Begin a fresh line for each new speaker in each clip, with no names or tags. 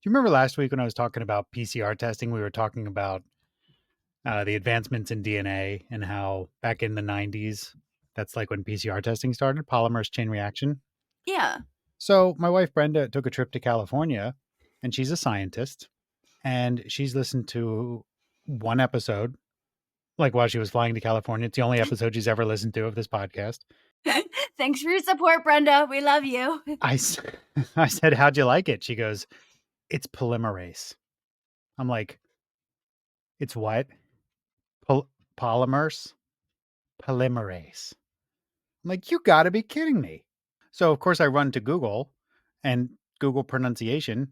you remember last week when I was talking about PCR testing, we were talking about the advancements in DNA and how back in the 90s, that's like when PCR testing started, polymerase chain reaction.
Yeah.
So my wife Brenda took a trip to California, and she's a scientist, and she's listened to one episode, like while she was flying to California. It's the only episode she's ever listened to of this podcast.
Thanks for your support, Brenda. We love you.
I said, how'd you like it? She goes, it's polymerase. I'm like, it's what? Polymers? Polymerase. I'm like, you gotta be kidding me. So, of course, I run to Google and Google pronunciation.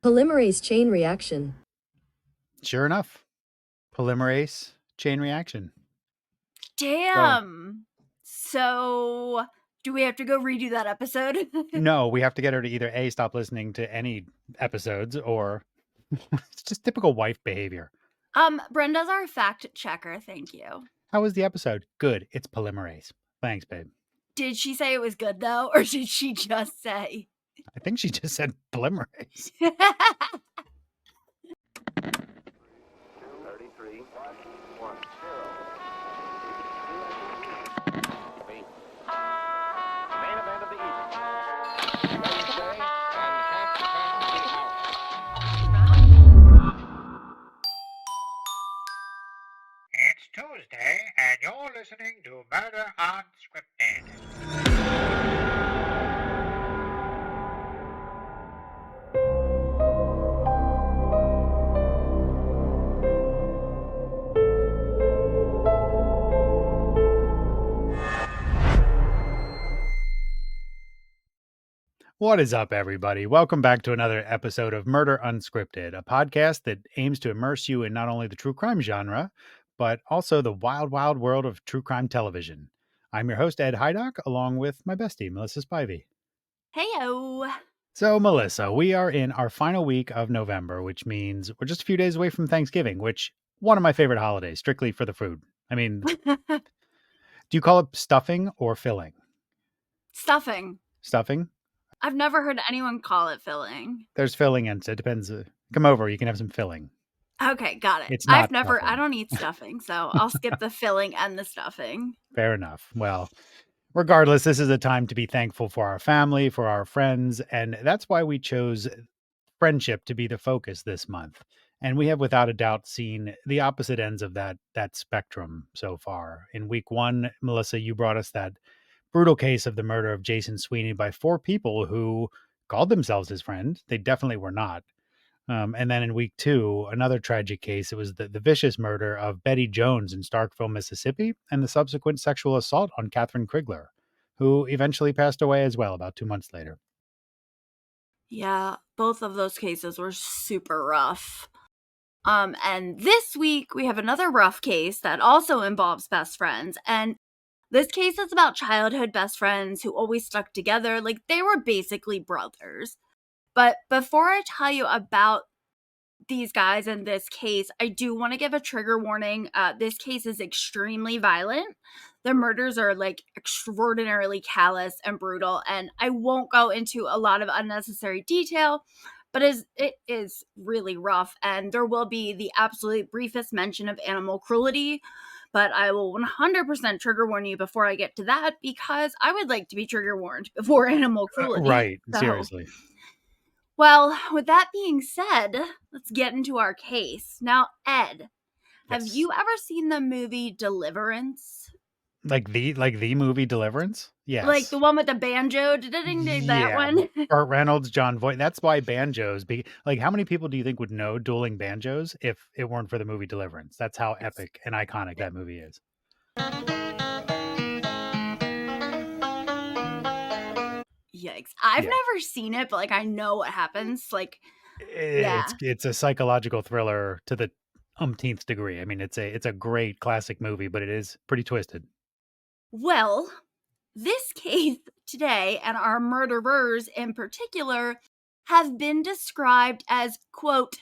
Polymerase chain reaction.
Sure enough, polymerase chain reaction.
Damn. So, do we have to go redo that episode?
No, we have to get her to either A, stop listening to any episodes, or it's just typical wife behavior.
Brenda's our fact checker. Thank you.
How was the episode? Good. It's polymerase. Thanks, babe.
Did she say it was good though, or did she just say?
I think she just said polymerase.
33, 1, 0. Main event of the evening. Wednesday and half
It's Tuesday, and you're listening to Murder Unscripted.
What is up, everybody? Welcome back to another episode of Murder Unscripted, a podcast that aims to immerse you in not only the true crime genre, but also the wild, wild world of true crime television. I'm your host, Ed Hydock, along with my bestie, Melissa Spivey.
Heyo.
So, Melissa, we are in our final week of November, which means we're just a few days away from Thanksgiving, which one of my favorite holidays, strictly for the food. I mean, do you call it stuffing or filling?
Stuffing.
Stuffing?
I've never heard anyone call it filling.
There's filling, and it depends. Come over, you can have some filling.
Okay, got it.
It's not
I
stuffing.
don't eat stuffing, so I'll skip the filling and the stuffing.
Fair enough. Well, regardless, this is a time to be thankful for our family, for our friends, and that's why we chose friendship to be the focus this month. And we have without a doubt seen the opposite ends of that spectrum so far. In week one, Melissa, you brought us that brutal case of the murder of Jason Sweeney by 4 people who called themselves his friend. They definitely were not. And then in week 2, another tragic case. It was the vicious murder of Betty Jones in Starkville, Mississippi, and the subsequent sexual assault on Catherine Krigler, who eventually passed away as well about 2 months later.
Yeah, both of those cases were super rough. And this week we have another rough case that also involves best friends. And this case is about childhood best friends who always stuck together. Like, they were basically brothers. But before I tell you about these guys in this case, I do want to give a trigger warning. This case is extremely violent. The murders are like extraordinarily callous and brutal, and I won't go into a lot of unnecessary detail, but it is really rough, and there will be the absolute briefest mention of animal cruelty. But I will 100% trigger warn you before I get to that, because I would like to be trigger warned before animal cruelty.
Right,
So,
seriously.
well, with that being said, let's get into our case. Now, Ed, have
Yes.
you ever seen the movie Deliverance?
Like the movie Deliverance? Yes.
Like the one with the banjo? That one?
Burt Reynolds, John Voight. That's why banjos like, how many people do you think would know dueling banjos if it weren't for the movie Deliverance? That's how epic and iconic that movie is.
Yikes. I've
Yeah.
never seen it, but like I know what happens. Like, yeah.
It's a psychological thriller to the umpteenth degree. I mean, it's a great classic movie, but it is pretty twisted.
Well, this case today and our murderers in particular have been described as, quote,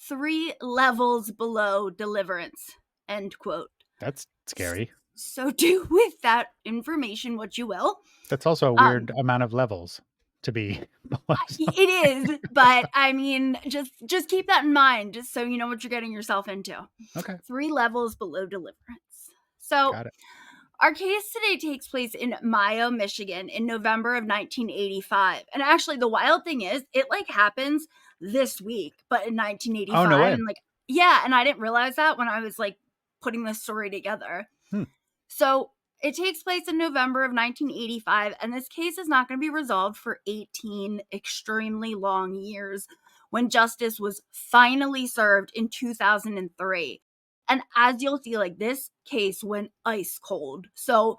3 levels below Deliverance, end quote.
That's scary.
So do with that information what you will.
That's also a weird amount of levels. to be below zero.
It is, but I mean, just keep that in mind, just so you know what you're getting yourself into.
Okay,
3 levels below deliverance. So,
got it.
our case today takes place in Mayo, Michigan in November of 1985. And actually, the wild thing is, it like happens this week, but in
Oh, no
1985.
way.
And like, yeah, and I didn't realize that when I was like putting this story together.
Hmm.
So it takes place in November of 1985, and this case is not going to be resolved for 18 extremely long years when justice was finally served in 2003. And as you'll see, like this case went ice cold. So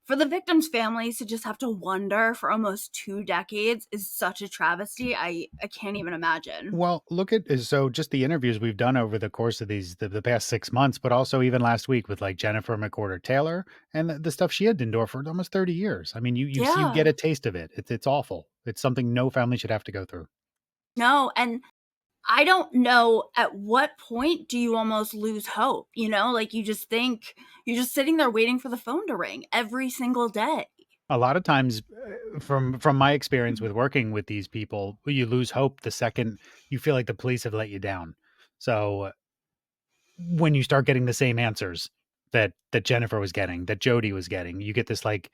for the victims' families to just have to wonder for almost 2 decades is such a travesty. I can't even imagine.
Well, look at so just the interviews we've done over the course of the past 6 months, but also even last week with like Jennifer McWhorter Taylor and the stuff she had to endure for almost 30 years. I mean, you get
Yeah.
a taste of it. It's awful. It's something no family should have to go through.
No, and I don't know at what point do you almost lose hope, like you just think you're just sitting there waiting for the phone to ring every single day.
A lot of times, from my experience with working with these people, you lose hope the second you feel like the police have let you down. So when you start getting the same answers that Jennifer was getting, that Jody was getting, you get this like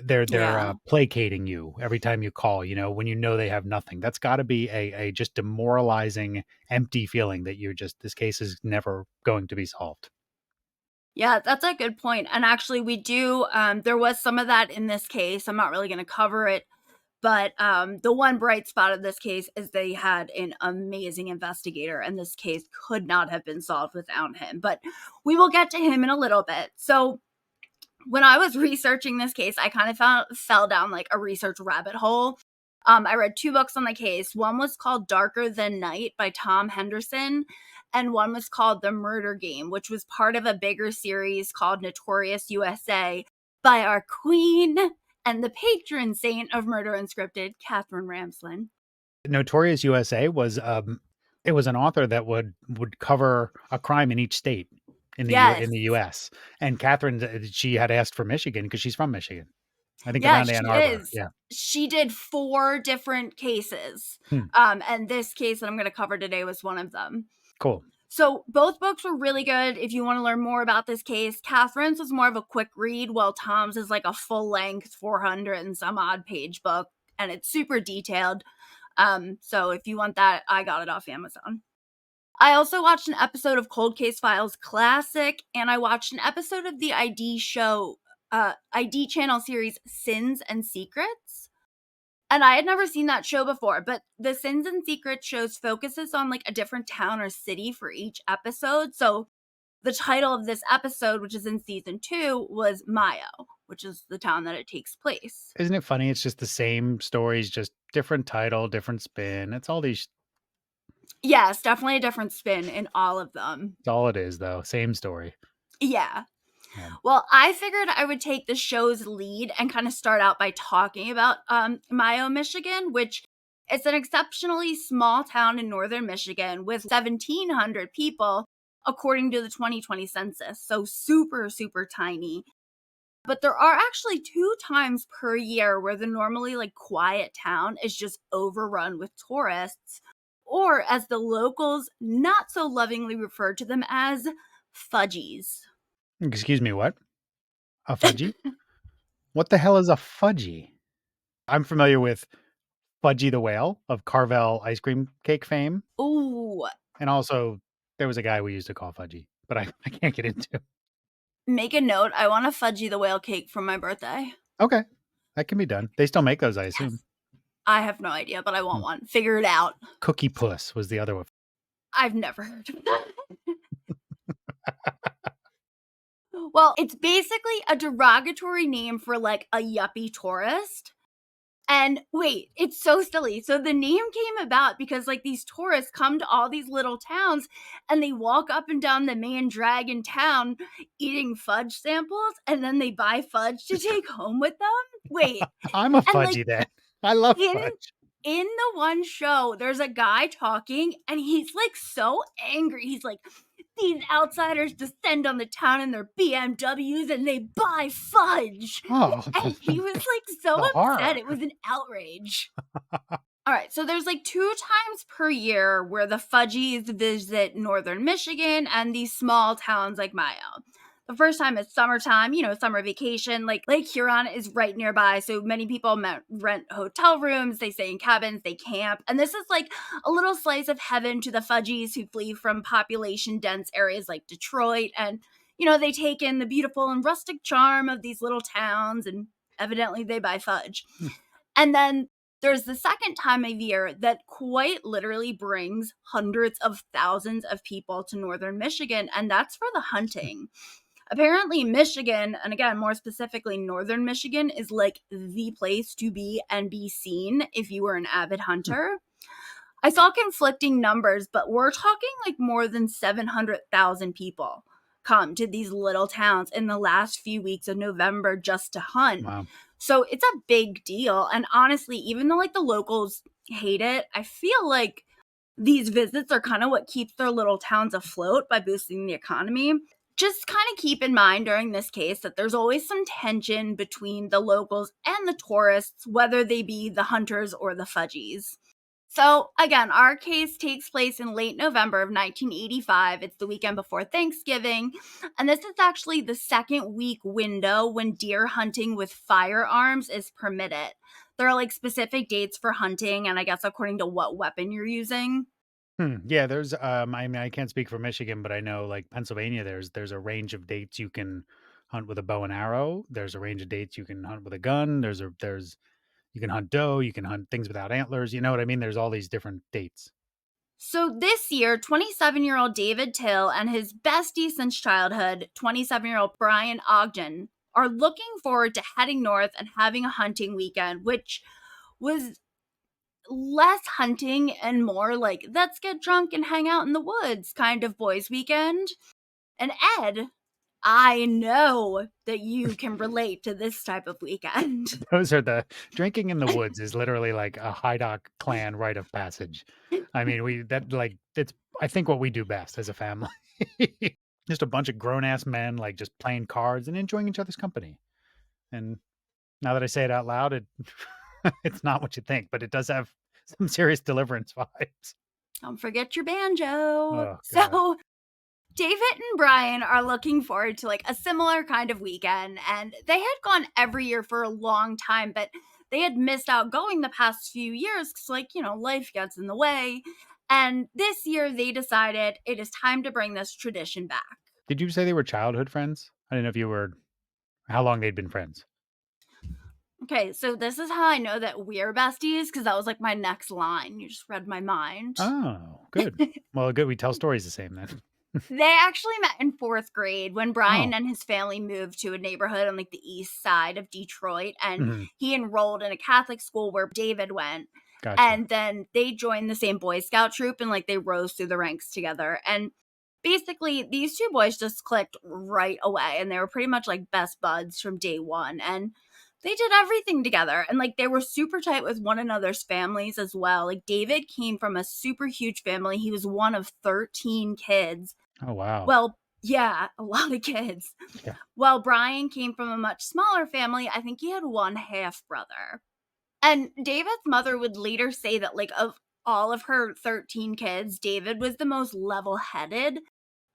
they're
Yeah.
placating you every time you call. When you know they have nothing. That's got to be a just demoralizing, empty feeling that you're just this case is never going to be solved.
Yeah, that's a good point. And actually we do there was some of that in this case. I'm not really going to cover it, but the one bright spot of this case is they had an amazing investigator and this case could not have been solved without him. But we will get to him in a little bit. So when I was researching this case, I kind of fell down like a research rabbit hole. I read 2 books on the case. One was called Darker Than Night by Tom Henderson, and one was called The Murder Game, which was part of a bigger series called Notorious USA by our queen and the patron saint of Murder Unscripted, Catherine Ramsland.
Notorious USA was it was an author that would cover a crime in each state
Yes.
in the US. And Catherine, she had asked for Michigan because she's from Michigan. I think
Yeah,
around
she
Ann Arbor.
is.
Yeah.
She did 4 different cases.
Hmm.
And this case that I'm going to cover today was one of them.
Cool.
So both books were really good if you want to learn more about this case. Catherine's was more of a quick read, while Tom's is like a full-length 400 and some odd page book, and it's super detailed. So if you want that, I got it off Amazon. I also watched an episode of Cold Case Files Classic, and I watched an episode of the ID channel series Sins and Secrets. And I had never seen that show before, but the Sins and Secrets shows focuses on like a different town or city for each episode. So the title of this episode, which is in season 2, was Mayo, which is the town that it takes place.
Isn't it funny? It's just the same stories, just different title, different spin. It's all these.
Yes, definitely a different spin in all of them.
It's all it is, though. Same story.
Yeah.
Yeah.
Well, I figured I would take the show's lead and kind of start out by talking about Mayo, Michigan, which is an exceptionally small town in northern Michigan with 1,700 people, according to the 2020 census. So super, super tiny. But there are actually 2 times per year where the normally like quiet town is just overrun with tourists, or as the locals not so lovingly refer to them as, fudgies.
Excuse me, what? A fudgy? What the hell is a fudgy? I'm familiar with Fudgy the Whale of Carvel ice cream cake fame.
Ooh,
And also, there was a guy we used to call Fudgy, but I can't get into.
make a note. I want a Fudgy the Whale cake for my birthday.
Okay, that can be done. They still make those, I assume.
Yes. I have no idea, but I want one. Figure it out.
Cookie Puss was the other one.
I've never heard of that. Well, it's basically a derogatory name for like a yuppie tourist. And wait, it's so silly. So the name came about because like these tourists come to all these little towns and they walk up and down the main drag in town eating fudge samples, and then they buy fudge to take home with them. Wait,
I'm a
and
fudgy
like
then. I love
in
fudge.
in the one show, there's a guy talking and he's like so angry. He's like, these outsiders descend on the town in their BMWs and they buy fudge.
Oh,
And he was like so
The
upset.
horror.
It was an outrage. All right, so there's like 2 times per year where the Fudgies visit northern Michigan and these small towns like Mayo. The first time is summertime, summer vacation. Like Lake Huron is right nearby, so many people rent hotel rooms, they stay in cabins, they camp. And this is like a little slice of heaven to the Fudgies who flee from population-dense areas like Detroit. And, they take in the beautiful and rustic charm of these little towns, and evidently they buy fudge. And then there's the second time of year that quite literally brings hundreds of thousands of people to northern Michigan, and that's for the hunting. Apparently, Michigan, and again, more specifically, northern Michigan, is like the place to be and be seen if you were an avid hunter. I saw conflicting numbers, but we're talking like more than 700,000 people come to these little towns in the last few weeks of November just to hunt.
Wow.
So it's a big deal. And honestly, even though like the locals hate it, I feel like these visits are kind of what keeps their little towns afloat by boosting the economy. Just kind of keep in mind during this case that there's always some tension between the locals and the tourists, whether they be the hunters or the Fudgies. So again, our case takes place in late November of 1985. It's the weekend before Thanksgiving. And this is actually the second week window when deer hunting with firearms is permitted. There are like specific dates for hunting, and I guess according to what weapon you're using.
Yeah, there's I mean, I can't speak for Michigan, but I know like Pennsylvania, there's a range of dates you can hunt with a bow and arrow. There's a range of dates you can hunt with a gun. There's you can hunt doe, you can hunt things without antlers. You know what I mean? There's all these different dates.
So this year, 27-year-old David Tyll and his bestie since childhood, 27-year-old Brian Ognjan, are looking forward to heading north and having a hunting weekend, which was less hunting and more like, let's get drunk and hang out in the woods kind of boys' weekend. And Ed, I know that you can relate to this type of weekend.
Those are the drinking in the woods is literally like a Hydock clan rite of passage. I mean, it's I think what we do best as a family. Just a bunch of grown ass men like just playing cards and enjoying each other's company. And now that I say it out loud, it's not what you think, but it does have some serious deliverance vibes.
Don't forget your banjo.
Oh, God.
So David and Brian are looking forward to like a similar kind of weekend, and they had gone every year for a long time, but they had missed out going the past few years because life gets in the way. And this year they decided it is time to bring this tradition back.
Did you say they were childhood friends? I didn't know how long they'd been friends.
Okay, so this is how I know that we're besties, because that was like my next line. You just read my mind.
Oh, good. Well, good. We tell stories the same then.
They actually met in 4th grade when Brian and his family moved to a neighborhood on like the east side of Detroit, and he enrolled in a Catholic school where David went.
Gotcha.
And then they joined the same Boy Scout troop, and like they rose through the ranks together. And basically these two boys just clicked right away, and they were pretty much like best buds from day one. And they did everything together, and like they were super tight with one another's families as well. Like David came from a super huge family. He was one of 13 kids.
Oh, wow.
Well, yeah, a lot of kids.
Yeah.
Well, Brian came from a much smaller family. I think he had one half brother. And David's mother would later say that like of all of her 13 kids, David was the most level-headed.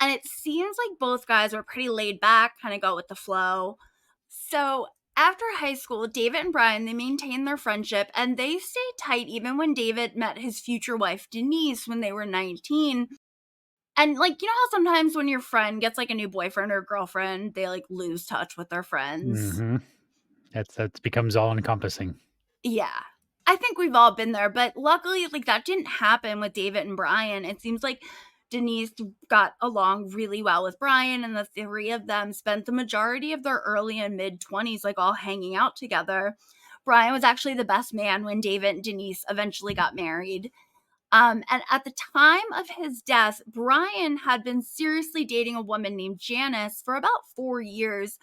And it seems like both guys were pretty laid back, kind of go with the flow. So after high school, David and Brian, they maintained their friendship, and they stayed tight even when David met his future wife, Denise, when they were 19. And like, you know how sometimes when your friend gets like a new boyfriend or girlfriend, they like lose touch with their friends?
Mm-hmm. That becomes all encompassing.
Yeah. I think we've all been there, but luckily like that didn't happen with David and Brian. It seems like Denise got along really well with Brian, and the three of them spent the majority of their early and mid-20s like all hanging out together. Brian was actually the best man when David and Denise eventually got married. And at the time of his death, Brian had been seriously dating a woman named Janice for about 4 years.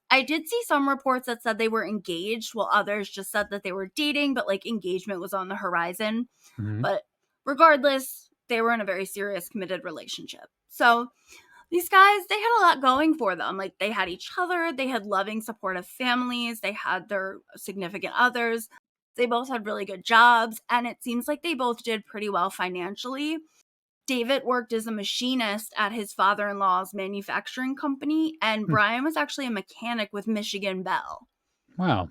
I did see some reports that said they were engaged, while others just said that they were dating, but like engagement was on the horizon.
Mm-hmm.
But regardless, they were in a very serious committed relationship. So These guys, they had a lot going for them. Like, they had each other, they had loving, supportive families, they had their significant others. They both had really good jobs, and it seems like they both did pretty well financially. David worked as a machinist at his father-in-law's manufacturing company, and
Hmm.
Brian was actually a mechanic with Michigan Bell.
Wow.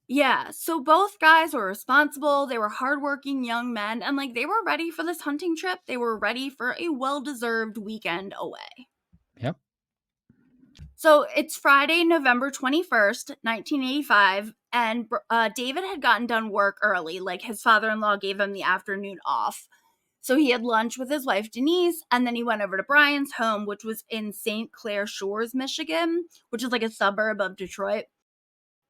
Yeah, so both guys were responsible, they were hardworking young men, and, like, they were ready for this hunting trip. They were ready for a well-deserved weekend away.
Yep.
So it's Friday, November 21st, 1985, and David had gotten done work early. Like, his father-in-law gave him the afternoon off. So he had lunch with his wife, Denise, and then he went over to Brian's home, which was in St. Clair Shores, Michigan, which is like a suburb of Detroit.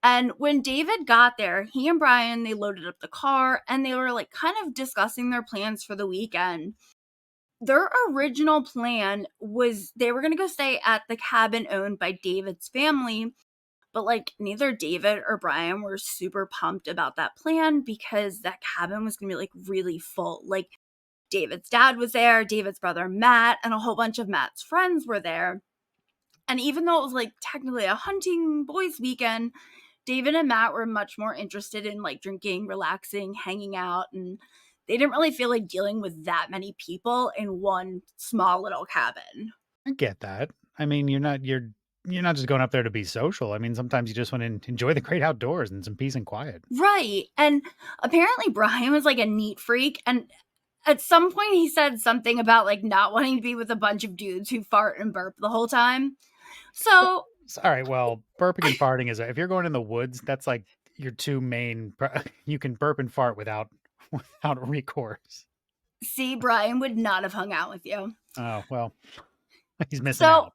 And when David got there, he and Brian, they loaded up the car and they were like kind of discussing their plans for the weekend. Their original plan was they were going to go stay at the cabin owned by David's family, but like neither David or Brian were super pumped about that plan because that cabin was going to be like really full. Like, David's dad was there, David's brother Matt, and a whole bunch of Matt's friends were there. And even though it was like technically a hunting boys weekend, David and Matt were much more interested in like drinking, relaxing, hanging out, and they didn't really feel like dealing with that many people in one small little cabin.
I get that. I mean, you're not just going up there to be social. I mean, sometimes you just want to enjoy the great outdoors and some peace and quiet.
Right. And apparently Brian was like a neat freak, and at some point he said something about like not wanting to be with a bunch of dudes who fart and burp the whole time. So
All right. Well, burping and farting if you're going in the woods, that's like your two main. You can burp and fart without without recourse.
see, Brian would not have hung out with you.
Oh well, he's missing
So
out.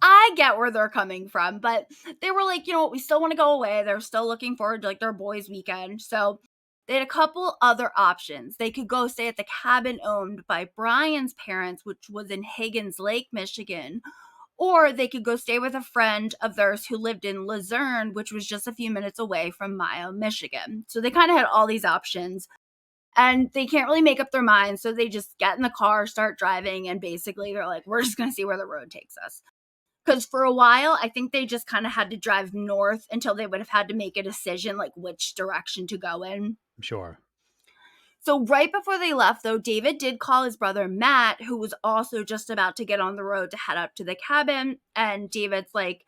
I get where they're coming from, but they were like, you know what, we still want to go away. They're still looking forward to like their boys' weekend. So they had a couple other options. They could go stay at the cabin owned by Brian's parents, which was in Higgins Lake, Michigan, or they could go stay with a friend of theirs who lived in Luzerne, which was just a few minutes away from Mayo, Michigan. So they kind of had all these options. And they can't really make up their minds. So they just get in the car, start driving, and basically they're like, we're just going to see where the road takes us. Because for a while, I think they just kind of had to drive north until they would have had to make a decision, like which direction to go in.
Sure.
So right before they left, though, David did call his brother Matt, who was also just about to get on the road to head up to the cabin. And David's like,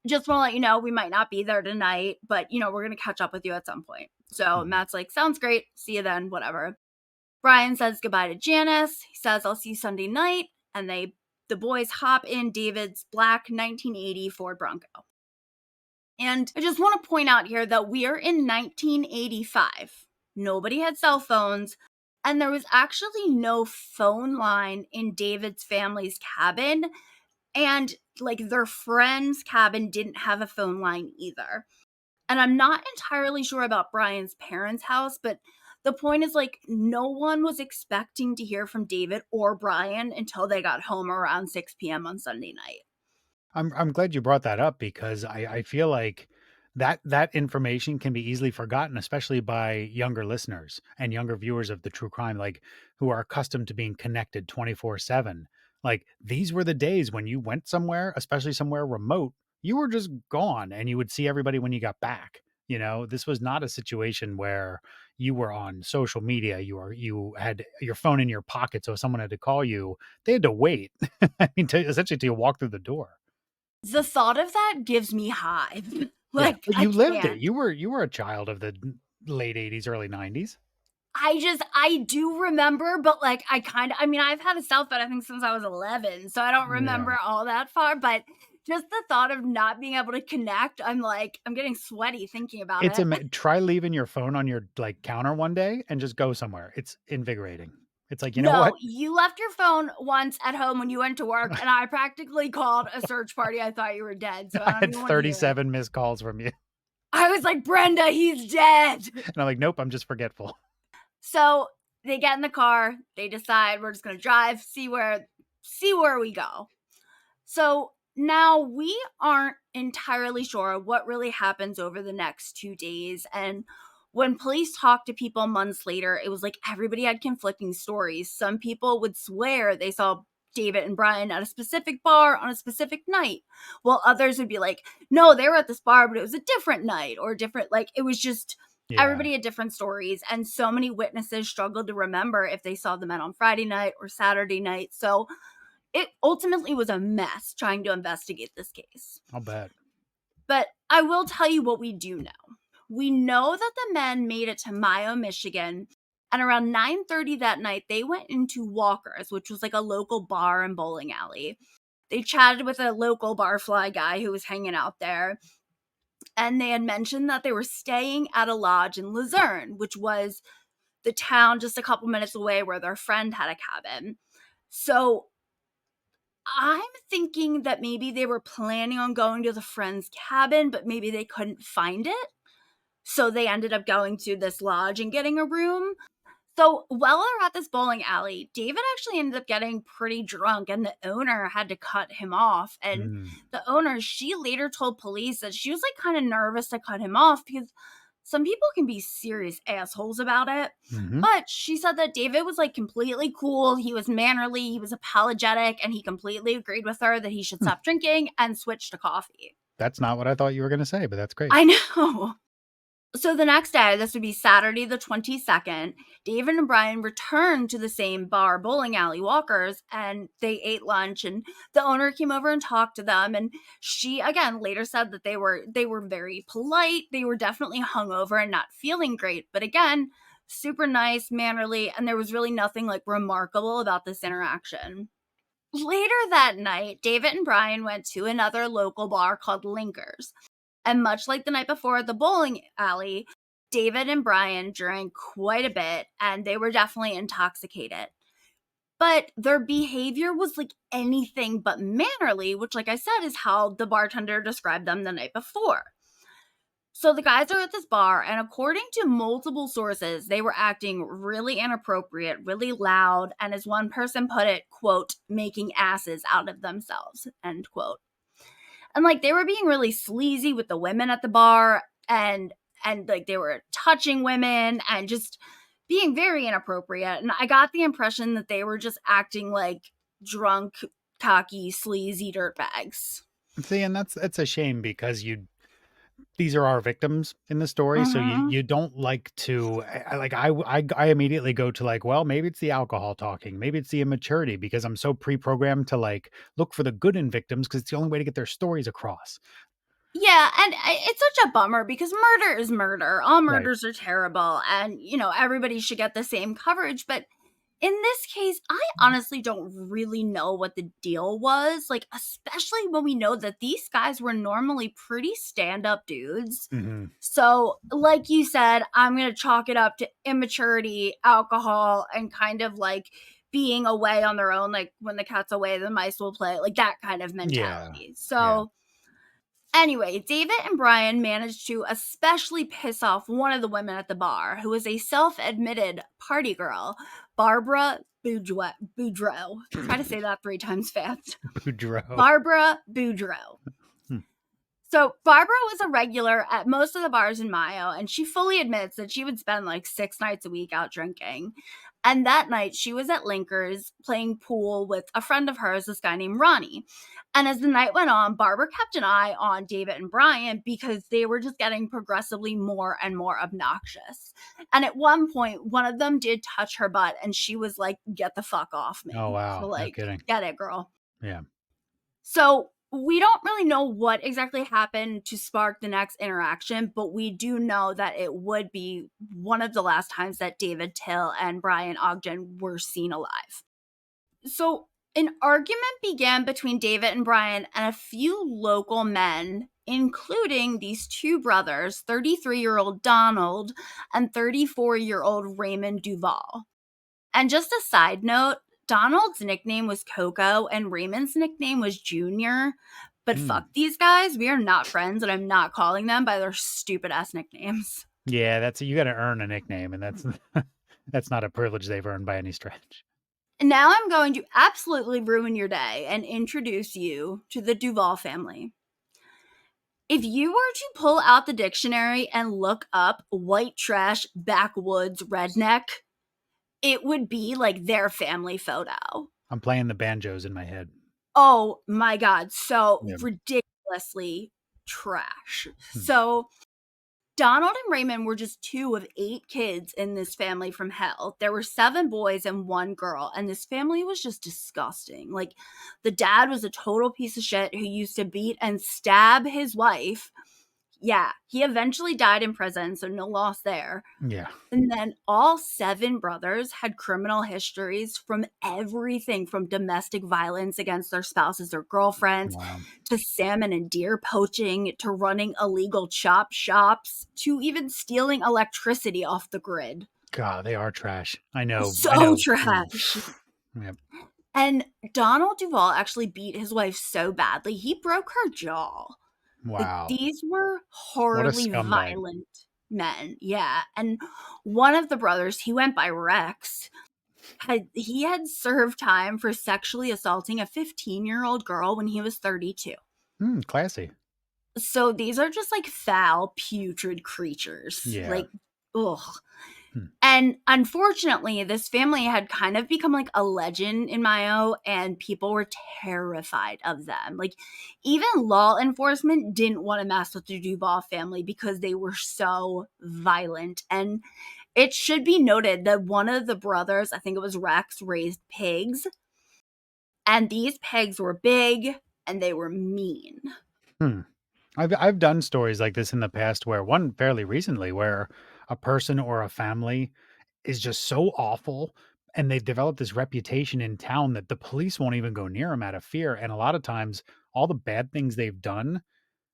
just want to let you know, we might not be there tonight, but, you know, we're going to catch up with you at some point. So Matt's like, sounds great. See you then, whatever. Brian says goodbye to Janice. He says, I'll see you Sunday night. And the boys hop in David's black 1980 Ford Bronco. And I just want to point out here that we are in 1985. Nobody had cell phones, and there was actually no phone line in David's family's cabin, and like their friend's cabin didn't have a phone line either. And I'm not entirely sure about Brian's parents' house, but the point is like no one was expecting to hear from David or Brian until they got home around 6 p.m. on Sunday night.
I'm glad you brought that up because I feel like that information can be easily forgotten, especially by younger listeners and younger viewers of the true crime, like who are accustomed to being connected 24/7. Like these were the days when you went somewhere, especially somewhere remote, you were just gone and you would see everybody when you got back. You know, this was not a situation where you were on social media. You had your phone in your pocket, so if someone had to call you, they had to wait. I mean, essentially, till you walk through the door.
The thought of that gives me hives.
Yeah,
Like,
but
I
you lived it.
can't.
You were a child of the late 80s, early 90s.
I do remember, but like, I mean, I've had a cell phone, I think, since I was 11, so I don't
Yeah.
remember all that far, but just the thought of not being able to connect, I'm getting sweaty thinking about
It's
it.
try leaving your phone on your, like, counter one day and just go somewhere. It's invigorating. It's like, "You know
No,
what?
you left your phone once at home when you went to work, and I practically called a search party. I thought you were dead, so
I
I don't
had
even want to hear it.
37 missed calls from you."
I was like, Brenda, he's dead.
And I'm like, "Nope, I'm just forgetful."
So they get in the car, they decide we're just gonna drive, see where we go. So now we aren't entirely sure what really happens over the next 2 days. And when police talked to people months later, it was like everybody had conflicting stories. Some people would swear they saw David and Brian at a specific bar on a specific night, while others would be like, no, they were at this bar, but it was a different night or different, like, it was just everybody had different stories, and so many witnesses struggled to remember if they saw the men on Friday night or Saturday night. So it ultimately was a mess trying to investigate this case.
I'll bet.
But I will tell you what we do know. We know that the men made it to Mayo, Michigan, and around 9:30 that night, they went into Walker's, which was like a local bar and bowling alley. They chatted with a local barfly guy who was hanging out there, and they had mentioned that they were staying at a lodge in Luzerne, which was the town just a couple minutes away where their friend had a cabin. So I'm thinking that maybe they were planning on going to the friend's cabin, but maybe they couldn't find it. So they ended up going to this lodge and getting a room. So while they're at this bowling alley, David actually ended up getting pretty drunk, and the owner had to cut him off. And the owner, she later told police that she was like kind of nervous to cut him off because some people can be serious assholes about it. But she said that David was like completely cool. He was mannerly. He was apologetic, and he completely agreed with her that he should stop drinking and switch to coffee.
That's not what I thought you were going to say, but that's great.
I know. So the next day, this would be Saturday the 22nd, David and Brian returned to the same bar, bowling alley, Walker's, and they ate lunch, and the owner came over and talked to them, and she, again, later said that they were very polite. They were definitely hungover and not feeling great, but again, super nice, mannerly, and there was really nothing like remarkable about this interaction. Later that night, David and Brian went to another local bar called Linker's. And much like the night before at the bowling alley, David and Brian drank quite a bit, and they were definitely intoxicated. But their behavior was like anything but mannerly, which, like I said, is how the bartender described them the night before. So the guys are at this bar, and according to multiple sources, they were acting really inappropriate, really loud, and as one person put it, quote, making asses out of themselves, end quote. And like they were being really sleazy with the women at the bar, and like they were touching women and just being very inappropriate. And I got the impression that they were just acting like drunk, cocky, sleazy dirtbags.
See, and it's a shame because these are our victims in the story, so you don't like to I immediately go to like, well, maybe it's the alcohol talking, maybe it's the immaturity, because I'm so pre-programmed to like look for the good in victims because it's the only way to get their stories across.
Yeah, and it's such a bummer because murder is murder. All murders are terrible, and everybody should get the same coverage, but in this case, I honestly don't really know what the deal was, like, especially when we know that these guys were normally pretty stand-up dudes. So, like you said, I'm going to chalk it up to immaturity, alcohol, and kind of, like, being away on their own, like, when the cat's away, the mice will play, like, that kind of mentality.
Yeah.
So... Anyway, David and Brian managed to especially piss off one of the women at the bar, who was a self-admitted party girl, Barbara Boudreaux. Try to say that 3 times fast.
Boudreaux.
Barbara Boudreaux. So Barbara was a regular at most of the bars in Mayo, and she fully admits that she would spend like 6 nights a week out drinking. And that night, she was at Linker's playing pool with a friend of hers, this guy named Ronnie. And as the night went on, Barbara kept an eye on David and Brian because they were just getting progressively more and more obnoxious. And at one point, one of them did touch her butt, and she was like, get the fuck off me.
Oh, wow.
So, like,
No kidding.
get it, girl.
Yeah.
So we don't really know what exactly happened to spark the next interaction, but we do know that it would be one of the last times that David, Tyll, and Brian Ognjan were seen alive. So an argument began between David and Brian and a few local men, including these 2 brothers, 33-year-old Donald and 34-year-old Raymond Duvall. And just a side note, Donald's nickname was Coco and Raymond's nickname was Junior. But fuck these guys. We are not friends, and I'm not calling them by their stupid ass nicknames.
Yeah, you got to earn a nickname, and that's not a privilege they've earned by any stretch.
Now I'm going to absolutely ruin your day and introduce you to the Duvall family. If you were to pull out the dictionary and look up white trash, backwoods, redneck, it would be like their family photo.
I'm playing the banjos in my head.
Oh my God. So
Yeah.
ridiculously trash. So Donald and Raymond were just 2 of 8 kids in this family from hell. There were 7 boys and 1 girl, and this family was just disgusting. Like, the dad was a total piece of shit who used to beat and stab his wife. Yeah, he eventually died in prison, so no loss there.
Yeah.
And then all 7 brothers had criminal histories from everything from domestic violence against their spouses or girlfriends,
Wow.
to salmon and deer poaching, to running illegal chop shops, to even stealing electricity off the grid.
God, they are trash. I know.
So trash.
Yep.
And Donald Duvall actually beat his wife so badly, he broke her jaw. Like,
Wow.
these were horribly
scumbag.
violent men. Yeah. And one of the brothers, he went by Rex, he had served time for sexually assaulting a 15-year-old girl when he was 32.
Classy.
So these are just like foul, putrid creatures.
Yeah.
Like, ugh. And unfortunately, this family had kind of become like a legend in Mayo, and people were terrified of them. Like, even law enforcement didn't want to mess with the Duvall family because they were so violent. And it should be noted that one of the brothers, I think it was Rex, raised pigs. And these pigs were big and they were mean.
I've done stories like this in the past, where one fairly recently, where a person or a family is just so awful, and they've developed this reputation in town that the police won't even go near them out of fear. And a lot of times, all the bad things they've done,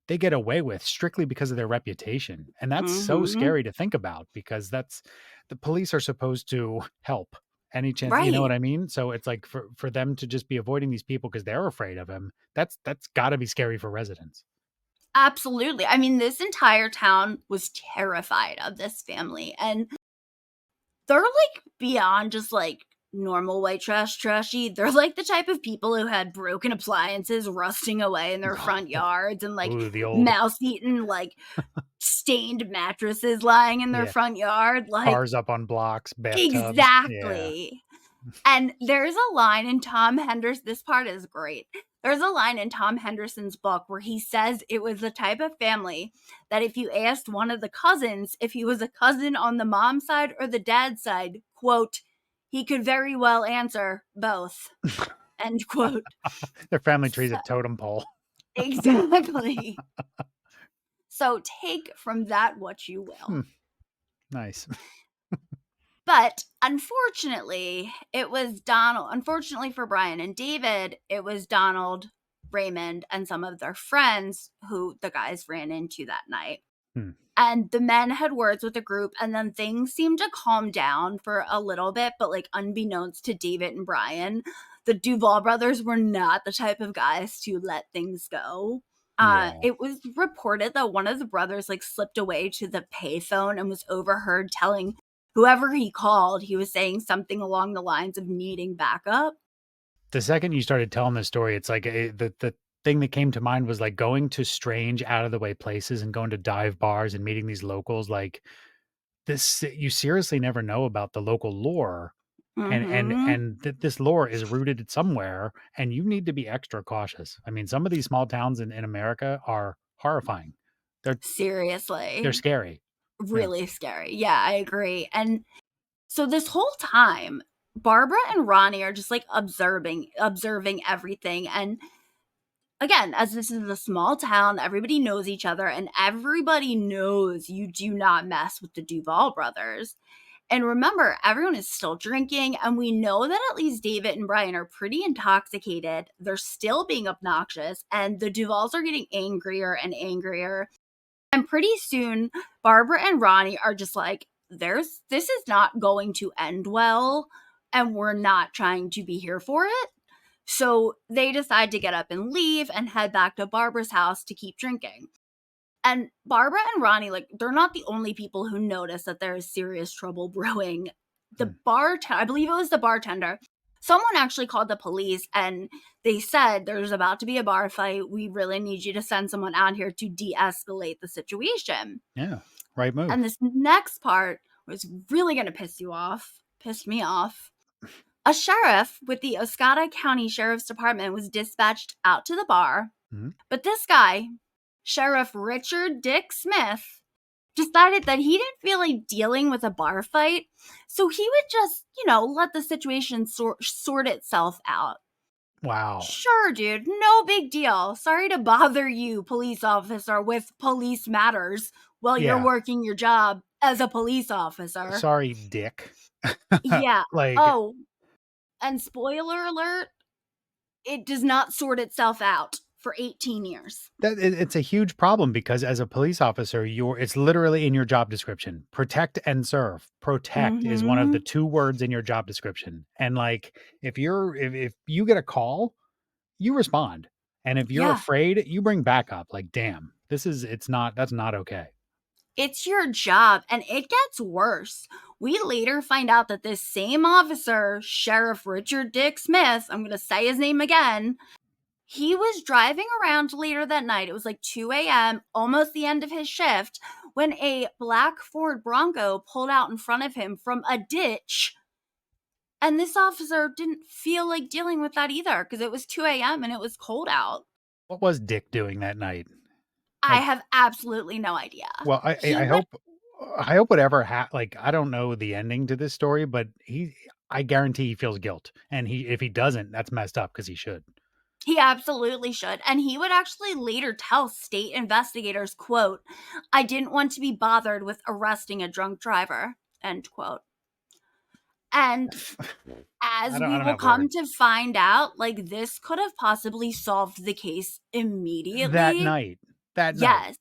they get away with strictly because of their reputation. And that's so scary to think about, because that's, the police are supposed to help any chance, you know what
Right.
I mean? So it's like, for them to just be avoiding these people because they're afraid of him, that's got to be scary for residents.
Absolutely. I mean, this entire town was terrified of this family. And they're like beyond just like normal white trash trashy. They're like the type of people who had broken appliances rusting away in their front yards, and like
Ooh, the old
mouse-eaten, like stained mattresses lying in their
Yeah.
front yard. Like,
cars up on blocks, bathtubs. Yeah.
exactly. And there's a line in Tom Henderson, this part is great. There's a line in Tom Henderson's book where he says it was the type of family that if you asked one of the cousins if he was a cousin on the mom side or the dad side, quote, he could very well answer both, end quote.
Their family tree's a totem pole.
Exactly. So take from that what you will.
Nice.
But unfortunately, it was Donald. Unfortunately for Brian and David, it was Donald, Raymond, and some of their friends who the guys ran into that night. And the men had words with the group, and then things seemed to calm down for a little bit. But like, unbeknownst to David and Brian, the Duvall brothers were not the type of guys to let things go.
Yeah.
It was reported that one of the brothers like slipped away to the payphone and was overheard telling whoever he called, he was saying something along the lines of needing backup.
The second you started telling this story, it's like the thing that came to mind was like going to strange, out of the way places and going to dive bars and meeting these locals. Like this, you seriously never know about the local lore, and this lore is rooted somewhere, and you need to be extra cautious. I mean, some of these small towns in America are horrifying.
Seriously.
They're scary.
Really scary. Yeah, I agree. And so this whole time, Barbara and Ronnie are just like observing everything. And again, as this is a small town, everybody knows each other, and everybody knows you do not mess with the Duvall brothers. And remember, everyone is still drinking, and we know that at least David and Brian are pretty intoxicated. They're still being obnoxious, and the Duvalls are getting angrier and angrier. And pretty soon, Barbara and Ronnie are just like, this is not going to end well, and we're not trying to be here for it. So they decide to get up and leave and head back to Barbara's house to keep drinking. And Barbara and Ronnie, like, they're not the only people who notice that there is serious trouble brewing. The bartender, I believe it was the bartender, someone actually called the police, and they said there's about to be a bar fight. We really need you to send someone out here to de-escalate the situation.
Yeah, right move.
And this next part was really going to piss me off. A sheriff with the Oscoda County Sheriff's Department was dispatched out to the bar, but this guy, Sheriff Richard Dick Smith, decided that he didn't feel like dealing with a bar fight, so he would just, let the situation sort itself out.
Wow.
Sure, dude, no big deal. Sorry to bother you, police officer, with police matters while you're working your job as a police officer.
Sorry, Dick.
Yeah. Oh, and spoiler alert, it does not sort itself out for 18 years.
It's a huge problem because as a police officer, it's literally in your job description. Protect and serve. Protect is one of the 2 words in your job description. And if you get a call, you respond. And if you're afraid, you bring backup. Damn, that's not okay.
It's your job, and it gets worse. We later find out that this same officer, Sheriff Richard Dick Smith, I'm going to say his name again, he was driving around later that night. It was 2 a.m., almost the end of his shift, when a black Ford Bronco pulled out in front of him from a ditch. And this officer didn't feel like dealing with that either because it was 2 a.m. and it was cold out.
What was Dick doing that night?
I have absolutely no idea.
Well, I hope whatever I don't know the ending to this story, but I guarantee he feels guilt. And if he doesn't, that's messed up because he should.
He absolutely should. And he would actually later tell state investigators, quote, "I didn't want to be bothered with arresting a drunk driver," end quote. And as we will come to find out, this could have possibly solved the case immediately.
That night.
Yes.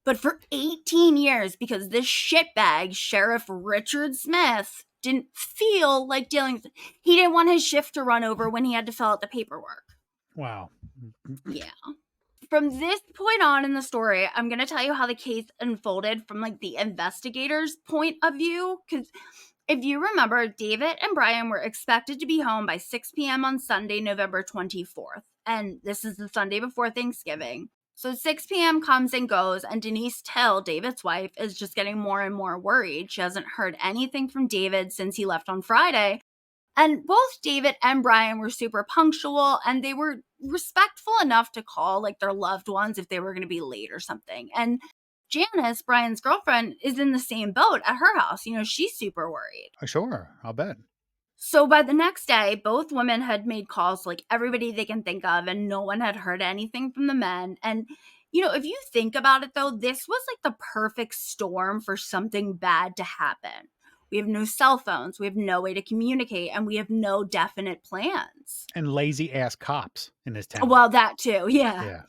But for 18 years, because this shitbag, Sheriff Richard Smith, didn't feel like dealing with it. He didn't want his shift to run over when he had to fill out the paperwork.
Wow.
Yeah. From this point on in the story, I'm going to tell you how the case unfolded from the investigator's point of view. Because if you remember, David and Brian were expected to be home by 6 p.m. on Sunday, November 24th. And this is the Sunday before Thanksgiving. So 6 p.m. comes and goes, and Denise Tyll, David's wife, is just getting more and more worried. She hasn't heard anything from David since he left on Friday. And both David and Brian were super punctual, and they were respectful enough to call their loved ones if they were going to be late or something. And Janice, Brian's girlfriend, is in the same boat at her house. She's super worried.
Sure, I'll bet.
So by the next day, both women had made calls to everybody they can think of, and no one had heard anything from the men. And, if you think about it, though, this was the perfect storm for something bad to happen. We have no cell phones, we have no way to communicate, and we have no definite plans.
And lazy ass cops in this town.
Well, that too, yeah.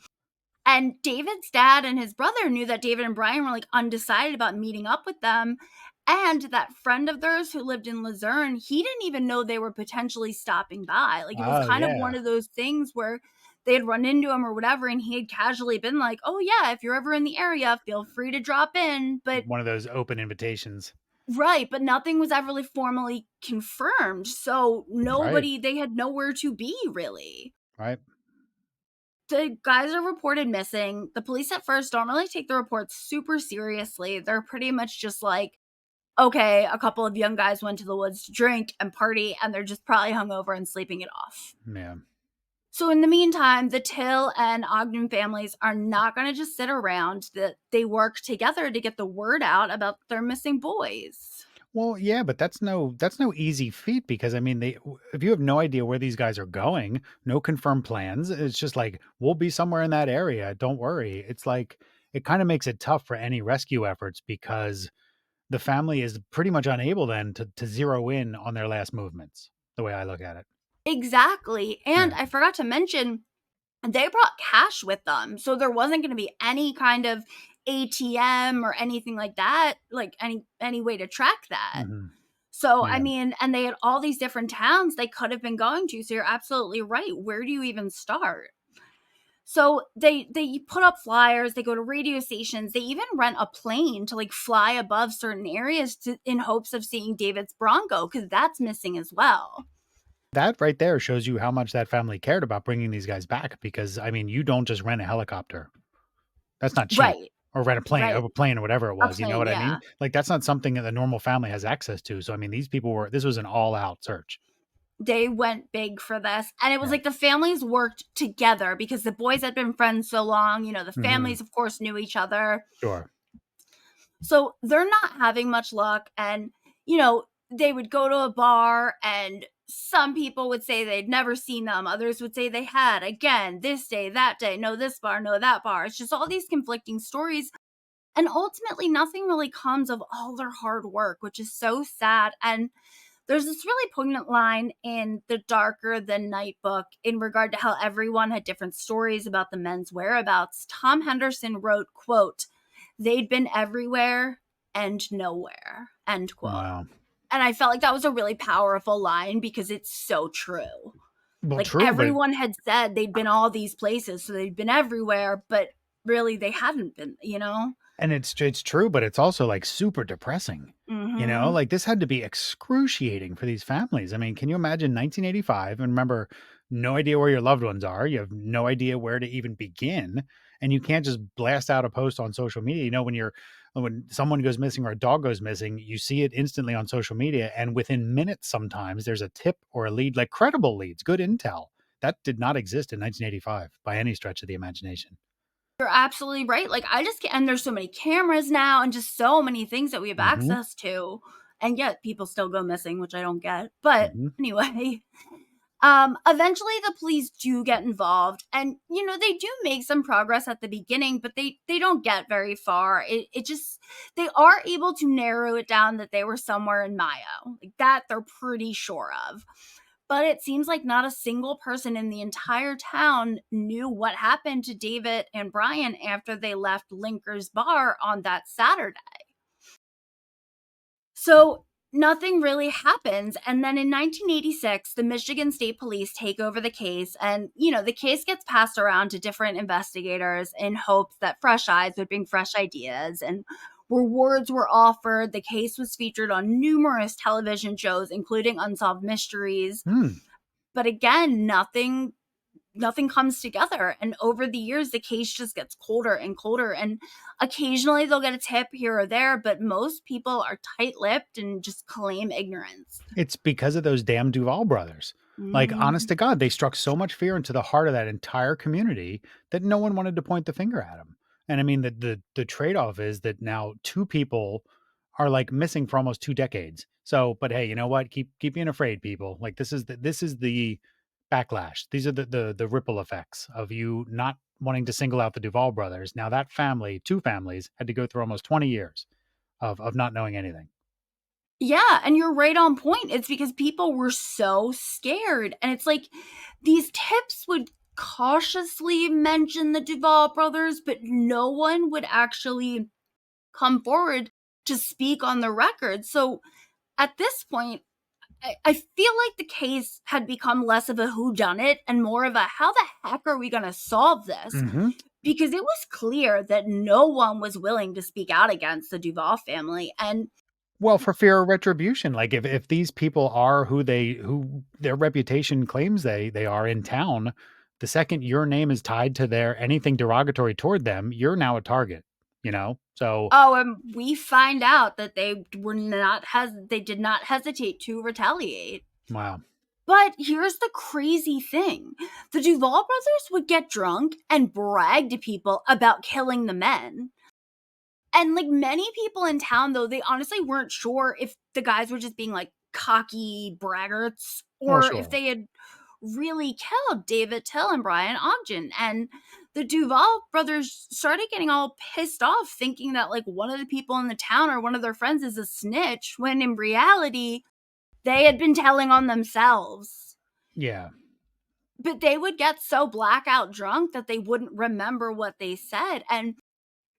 And David's dad and his brother knew that David and Brian were undecided about meeting up with them. And that friend of theirs who lived in Luzerne, he didn't even know they were potentially stopping by. It was kind of one of those things where they had run into him or whatever, and he had casually been like, "Oh yeah, if you're ever in the area, feel free to drop in." But
one of those open invitations.
Right, but nothing was ever really formally confirmed. So they had nowhere to be, really.
Right.
The guys are reported missing. The police at first don't really take the reports super seriously. They're pretty much just okay, a couple of young guys went to the woods to drink and party, and they're just probably hungover and sleeping it off.
Yeah.
So in the meantime, the Tyll and Ognjan families are not going to just sit around. They work together to get the word out about their missing boys.
Well, yeah, but that's no easy feat because if you have no idea where these guys are going, no confirmed plans, it's just we'll be somewhere in that area. Don't worry. It's it kind of makes it tough for any rescue efforts because the family is pretty much unable then to zero in on their last movements, the way I look at it.
Exactly. And I forgot to mention, they brought cash with them. So there wasn't going to be any kind of ATM or anything like that, any way to track that.
Mm-hmm.
So, and they had all these different towns they could have been going to. So you're absolutely right. Where do you even start? So they put up flyers, they go to radio stations, they even rent a plane to fly above certain areas in hopes of seeing David's Bronco, because that's missing as well.
That right there shows you how much that family cared about bringing these guys back, because you don't just rent a helicopter. That's not cheap.
Right.
Or rent a plane, or whatever it was. You know what I mean? That's not something that the normal family has access to. So, these people this was an all out search.
They went big for this. And it was
Yeah.
like the families worked together because the boys had been friends so long. The
Mhm.
families, of course, knew each other.
Sure.
So they're not having much luck. And, they would go to a bar and some people would say they'd never seen them. Others would say they had. Again, this day, that day, no, this bar, no, that bar. It's just all these conflicting stories. And ultimately, nothing really comes of all their hard work, which is so sad. And there's this really poignant line in the Darker Than Night book in regard to how everyone had different stories about the men's whereabouts. Tom Henderson wrote, quote, "They'd been everywhere and nowhere," end quote.
Wow.
And I felt like that was a really powerful line because it's so true.
Well,
Like
true, but
everyone had said they'd been all these places, so they'd been everywhere, but really they hadn't been,
and it's true, but it's also like super depressing.
Mm-hmm.
Like this had to be excruciating for these families. I mean, can you imagine 1985 and remember no idea where your loved ones are. You have no idea where to even begin. And you can't just blast out a post on social media. When someone goes missing or a dog goes missing, you see it instantly on social media. And within minutes, sometimes there's a tip or a lead, like credible leads, good intel. That did not exist in 1985 by any stretch of the imagination.
You're absolutely right. Like, I just can't, and there's so many cameras now and just so many things that we have
Mhm.
access to. And yet people still go missing, which I don't get. But
Mhm.
anyway, eventually the police do get involved and, they do make some progress at the beginning, but they don't get very far. It just, they are able to narrow it down that they were somewhere in Mayo. Like that they're pretty sure of. But it seems like not a single person in the entire town knew what happened to David and Brian after they left Linker's bar on that Saturday. So nothing really happens. And then in 1986, the Michigan State Police take over the case. And, the case gets passed around to different investigators in hopes that fresh eyes would bring fresh ideas. And rewards were offered. The case was featured on numerous television shows, including Unsolved Mysteries.
Hmm.
But again, nothing comes together. And over the years, the case just gets colder and colder. And occasionally they'll get a tip here or there, but most people are tight-lipped and just claim ignorance.
It's because of those damn Duvall brothers. Like, honest to God, they struck so much fear into the heart of that entire community that no one wanted to point the finger at them. And I mean, the trade-off is that now two people are like missing for almost 2 decades. So, but hey, you know what? Keep being afraid, people. Like this is the backlash. These are the ripple effects of you not wanting to single out the Duvall brothers. Now that family, two families, had to go through almost 20 years of not knowing anything.
Yeah, and you're right on point. It's because people were so scared. And it's like these tips would cautiously mention the Duvall brothers, but no one would actually come forward to speak on the record. So at this point, I feel like the case had become less of a whodunit and more of a how the heck are we going to solve this?
Mm-hmm.
Because it was clear that no one was willing to speak out against the Duvall family. And
Well, for fear of retribution, like if these people are who their reputation claims they are in town, the second your name is tied to their anything derogatory toward them, you're now a target, So,
oh, and we find out that they did not hesitate to retaliate.
wow.
But here's the crazy thing. The Duvall brothers would get drunk and brag to people about killing the men. And like many people in town, though, they honestly weren't sure if the guys were just being like cocky braggarts
Oh,
or if
sure.
they had really killed David, Tyll, and Brian Ognjan. And the Duval brothers started getting all pissed off, thinking that like one of the people in the town or one of their friends is a snitch, when in reality, they had been telling on themselves.
Yeah.
But they would get so blackout drunk that they wouldn't remember what they said. And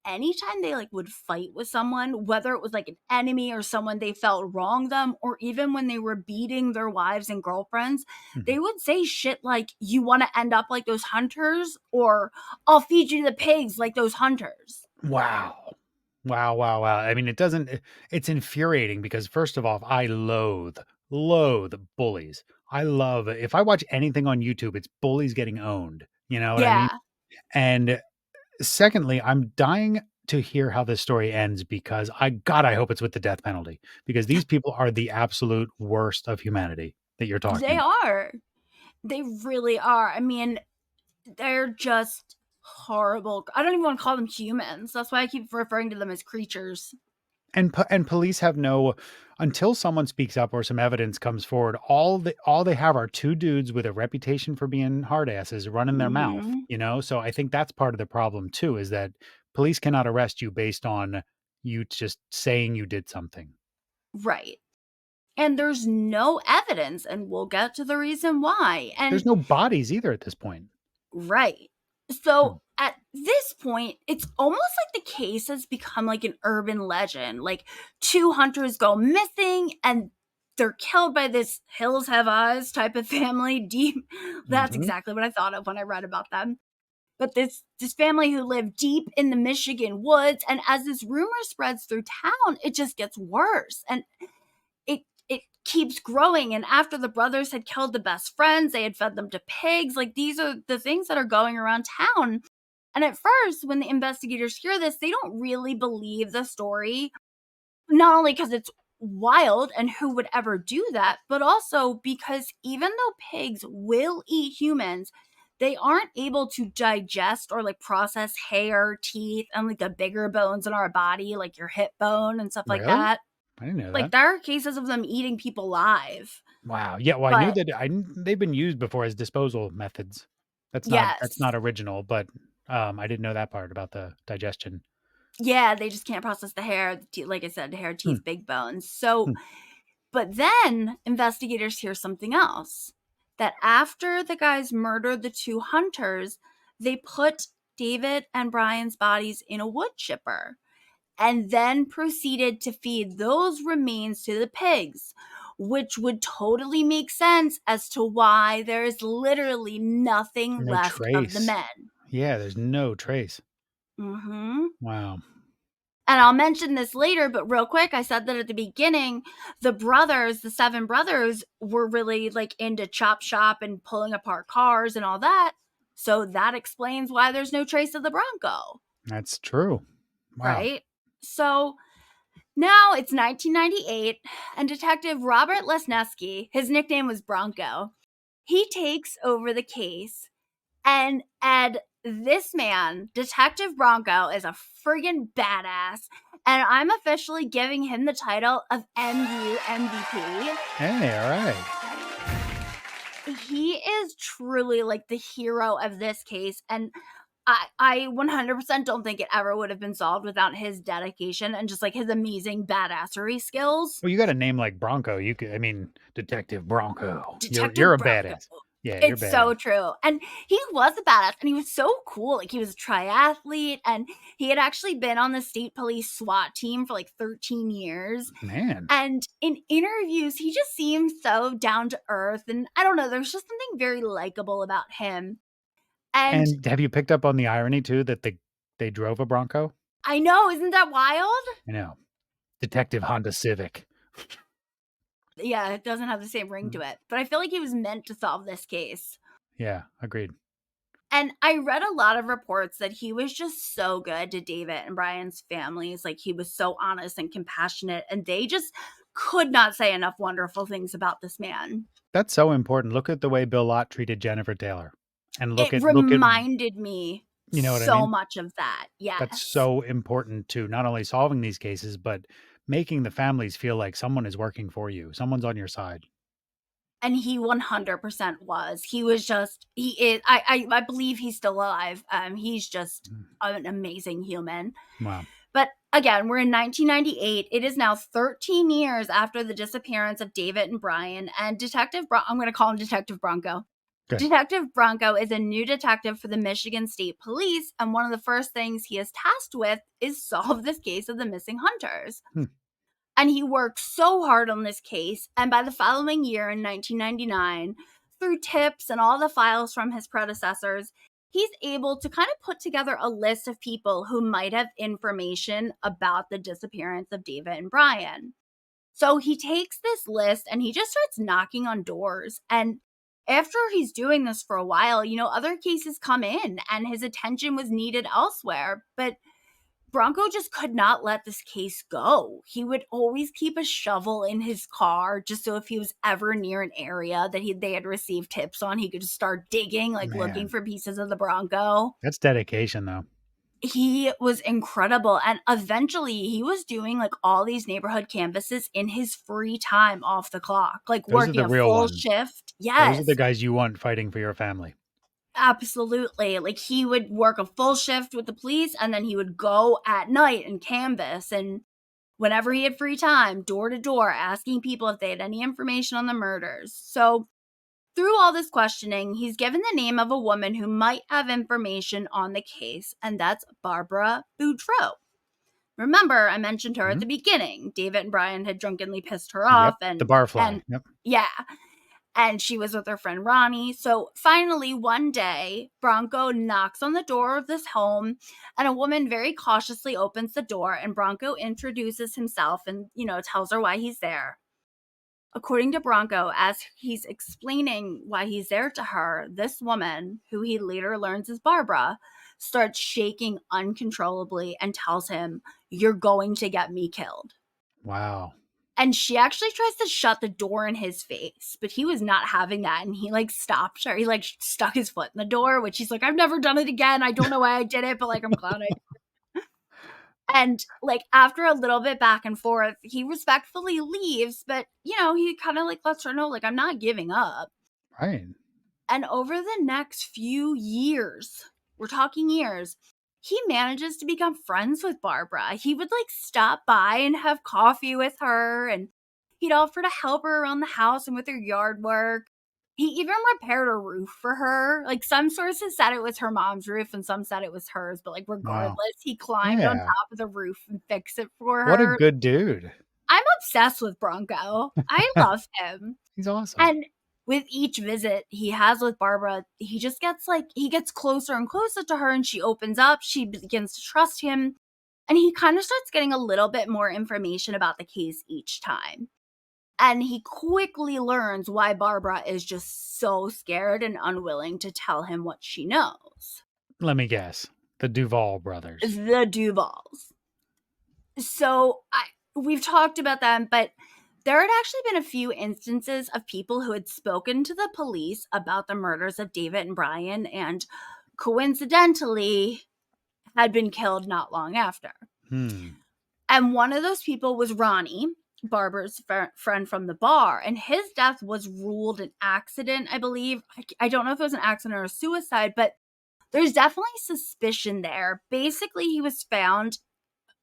anytime they like would fight with someone, whether it was like an enemy or someone they felt wronged them, or even when they were beating their wives and girlfriends,
Mhm.
they would say shit like, "You want to end up like those hunters?" or "I'll feed you the pigs like those hunters."
Wow. Wow, wow, wow. I mean, it's infuriating because first of all, I loathe bullies. I love if I watch anything on YouTube, it's bullies getting owned. You know what I mean?
Yeah.
And secondly, I'm dying to hear how this story ends because I hope it's with the death penalty because these people are the absolute worst of humanity. that you're talking.
They are. They really are. I mean, they're just horrible. I don't even want to call them humans. That's why I keep referring to them as creatures.
And police have no, until someone speaks up or some evidence comes forward, all they have are two dudes with a reputation for being hard asses running their mouth,
Mhm.
you know? So I think that's part of the problem too, is that police cannot arrest you based on you just saying you did something.
Right. And there's no evidence, and we'll get to the reason why. And
There's no bodies either at this point.
right. So at this point, it's almost like the case has become like an urban legend. Like, two hunters go missing and they're killed by this hills have eyes type of family. Deep. That's
Mhm.
exactly what I thought of when I read about them. But this family who lived deep in the Michigan woods, and as this rumor spreads through town, it just gets worse. And it keeps growing. And after the brothers had killed the best friends, they had fed them to pigs. Like, these are the things that are going around town. And at first, when the investigators hear this, they don't really believe the story. Not only because it's wild and who would ever do that, but also because even though pigs will eat humans, they aren't able to digest or like process hair, teeth, and like the bigger bones in our body, like your hip bone and stuff like
Really?
that.
I didn't know
Like,
that.
there are cases of them eating people live.
Wow. Yeah, well, I knew
But
that they've been used before as disposal methods. That's
yes.
not original, but I didn't know that part about the digestion.
Yeah, they just can't process the hair, like I said, the hair,
Hmm.
teeth, big bones. So,
Hmm.
but then investigators hear something else. That after the guys murdered the two hunters, they put David and Brian's bodies in a wood chipper and then proceeded to feed those remains to the pigs, which would totally make sense as to why there is literally nothing
No
left of the
trace.
men.
Yeah, there's no trace.
Mm-hmm.
Wow.
And I'll mention this later, but real quick, I said that at the beginning, the brothers, the seven brothers, were really like into chop shop and pulling apart cars and all that. So that explains why there's no trace of the Bronco,
That's true. Wow.
right? So now it's 1998, and Detective Robert Lesneski, his nickname was Bronco, he takes over the case. And Ed, this man, Detective Bronco, is a friggin' badass. And I'm officially giving him the title of MU MVP.
Hey, all right.
He is truly like the hero of this case. And I 100% don't think it ever would have been solved without his dedication and just like his amazing badassery skills.
Well, you got a name like Bronco. You could, I mean, Detective Bronco.
Detective
You're a
Bronco.
badass. Yeah, you're
It's so
badass.
true. And he was a badass and he was so cool. Like, he was a triathlete and he had actually been on the state police SWAT team for like 13 years.
Man.
And in interviews, he just seemed so down to earth. And I don't know, there's just something very likable about him. And
And have you picked up on the irony too that they drove a Bronco?
I know, isn't that wild?
I know. Detective Honda Civic.
Yeah, it doesn't have the same ring to it. But I feel like he was meant to solve this case.
Yeah, agreed.
And I read a lot of reports that he was just so good to David and Brian's families. Like, he was so honest and compassionate, and they just could not say enough wonderful things about this man.
That's so important. Look at the way Bill Lott treated Jennifer Taylor. And look
It
at
reminded me
you know what I
so
mean?
much of that. Yes.
That's so important to not only solving these cases, but making the families feel like someone is working for you. Someone's on your side.
And he 100% was. He was just, he is, I believe he's still alive. He's just an amazing human.
Wow.
But again, we're in 1998. It is now 13 years after the disappearance of David and Brian. And I'm going to call him Detective Bronco.
Good.
Detective Bronco is a new detective for the Michigan State Police. And one of the first things he is tasked with is solve this case of the missing hunters. And he worked so hard on this case. And by the following year in 1999, through tips and all the files from his predecessors, he's able to kind of put together a list of people who might have information about the disappearance of David and Brian. So he takes this list and he just starts knocking on doors. And after he's doing this for a while, other cases come in and his attention was needed elsewhere. But Bronco just could not let this case go. He would always keep a shovel in his car just so if he was ever near an area that they had received tips on, he could just start digging, like looking
Man,
for pieces of the Bronco.
that's dedication, though.
He was incredible. And eventually he was doing like all these neighborhood canvases in his free time off the clock, like
Those are
working
the
a
real
full
ones.
shift.
Those are
Yes.
the guys you want fighting for your family.
Absolutely. Like he would work a full shift with the police and then he would go at night and canvass, and whenever he had free time, door to door, asking people if they had any information on the murders. So through all this questioning, he's given the name of a woman who might have information on the case, and that's Barbara Boudreaux. Remember, I mentioned her at the beginning. David and Brian had drunkenly pissed her off.
Yep,
And
the barfly.
And,
Yep.
yeah. And she was with her friend Ronnie. So finally, one day, Bronco knocks on the door of this home, and a woman very cautiously opens the door, and Bronco introduces himself and, tells her why he's there. According to Bronco, as he's explaining why he's there to her, this woman, who he later learns is Barbara, starts shaking uncontrollably and tells him, "You're going to get me killed."
Wow.
And she actually tries to shut the door in his face, but he was not having that. And he stopped her. He stuck his foot in the door, which he's like, "I've never done it again. I don't know why I did it, but I'm glad I." And after a little bit back and forth, he respectfully leaves, but he kind of lets her know, I'm not giving up.
Right.
And over the next few years, we're talking years, he manages to become friends with Barbara. He would stop by and have coffee with her, and he'd offer to help her around the house and with her yard work. He even repaired a roof for her. Some sources said it was her mom's roof and some said it was hers, but regardless, he climbed on top of the roof and fixed it for her.
What a good dude.
I'm obsessed with Bronco. I love him.
He's awesome.
And with each visit he has with Barbara, he just gets he gets closer and closer to her, and she opens up. She begins to trust him, and he kind of starts getting a little bit more information about the case each time. And he quickly learns why Barbara is just so scared and unwilling to tell him what she knows.
Let me guess. The Duvall brothers.
The Duvalls. So we've talked about them, but there had actually been a few instances of people who had spoken to the police about the murders of David and Brian, and coincidentally had been killed not long after. And one of those people was Ronnie, Barbara's friend from the bar, and his death was ruled an accident, I believe. I don't know if it was an accident or a suicide, but there's definitely suspicion there. Basically, he was found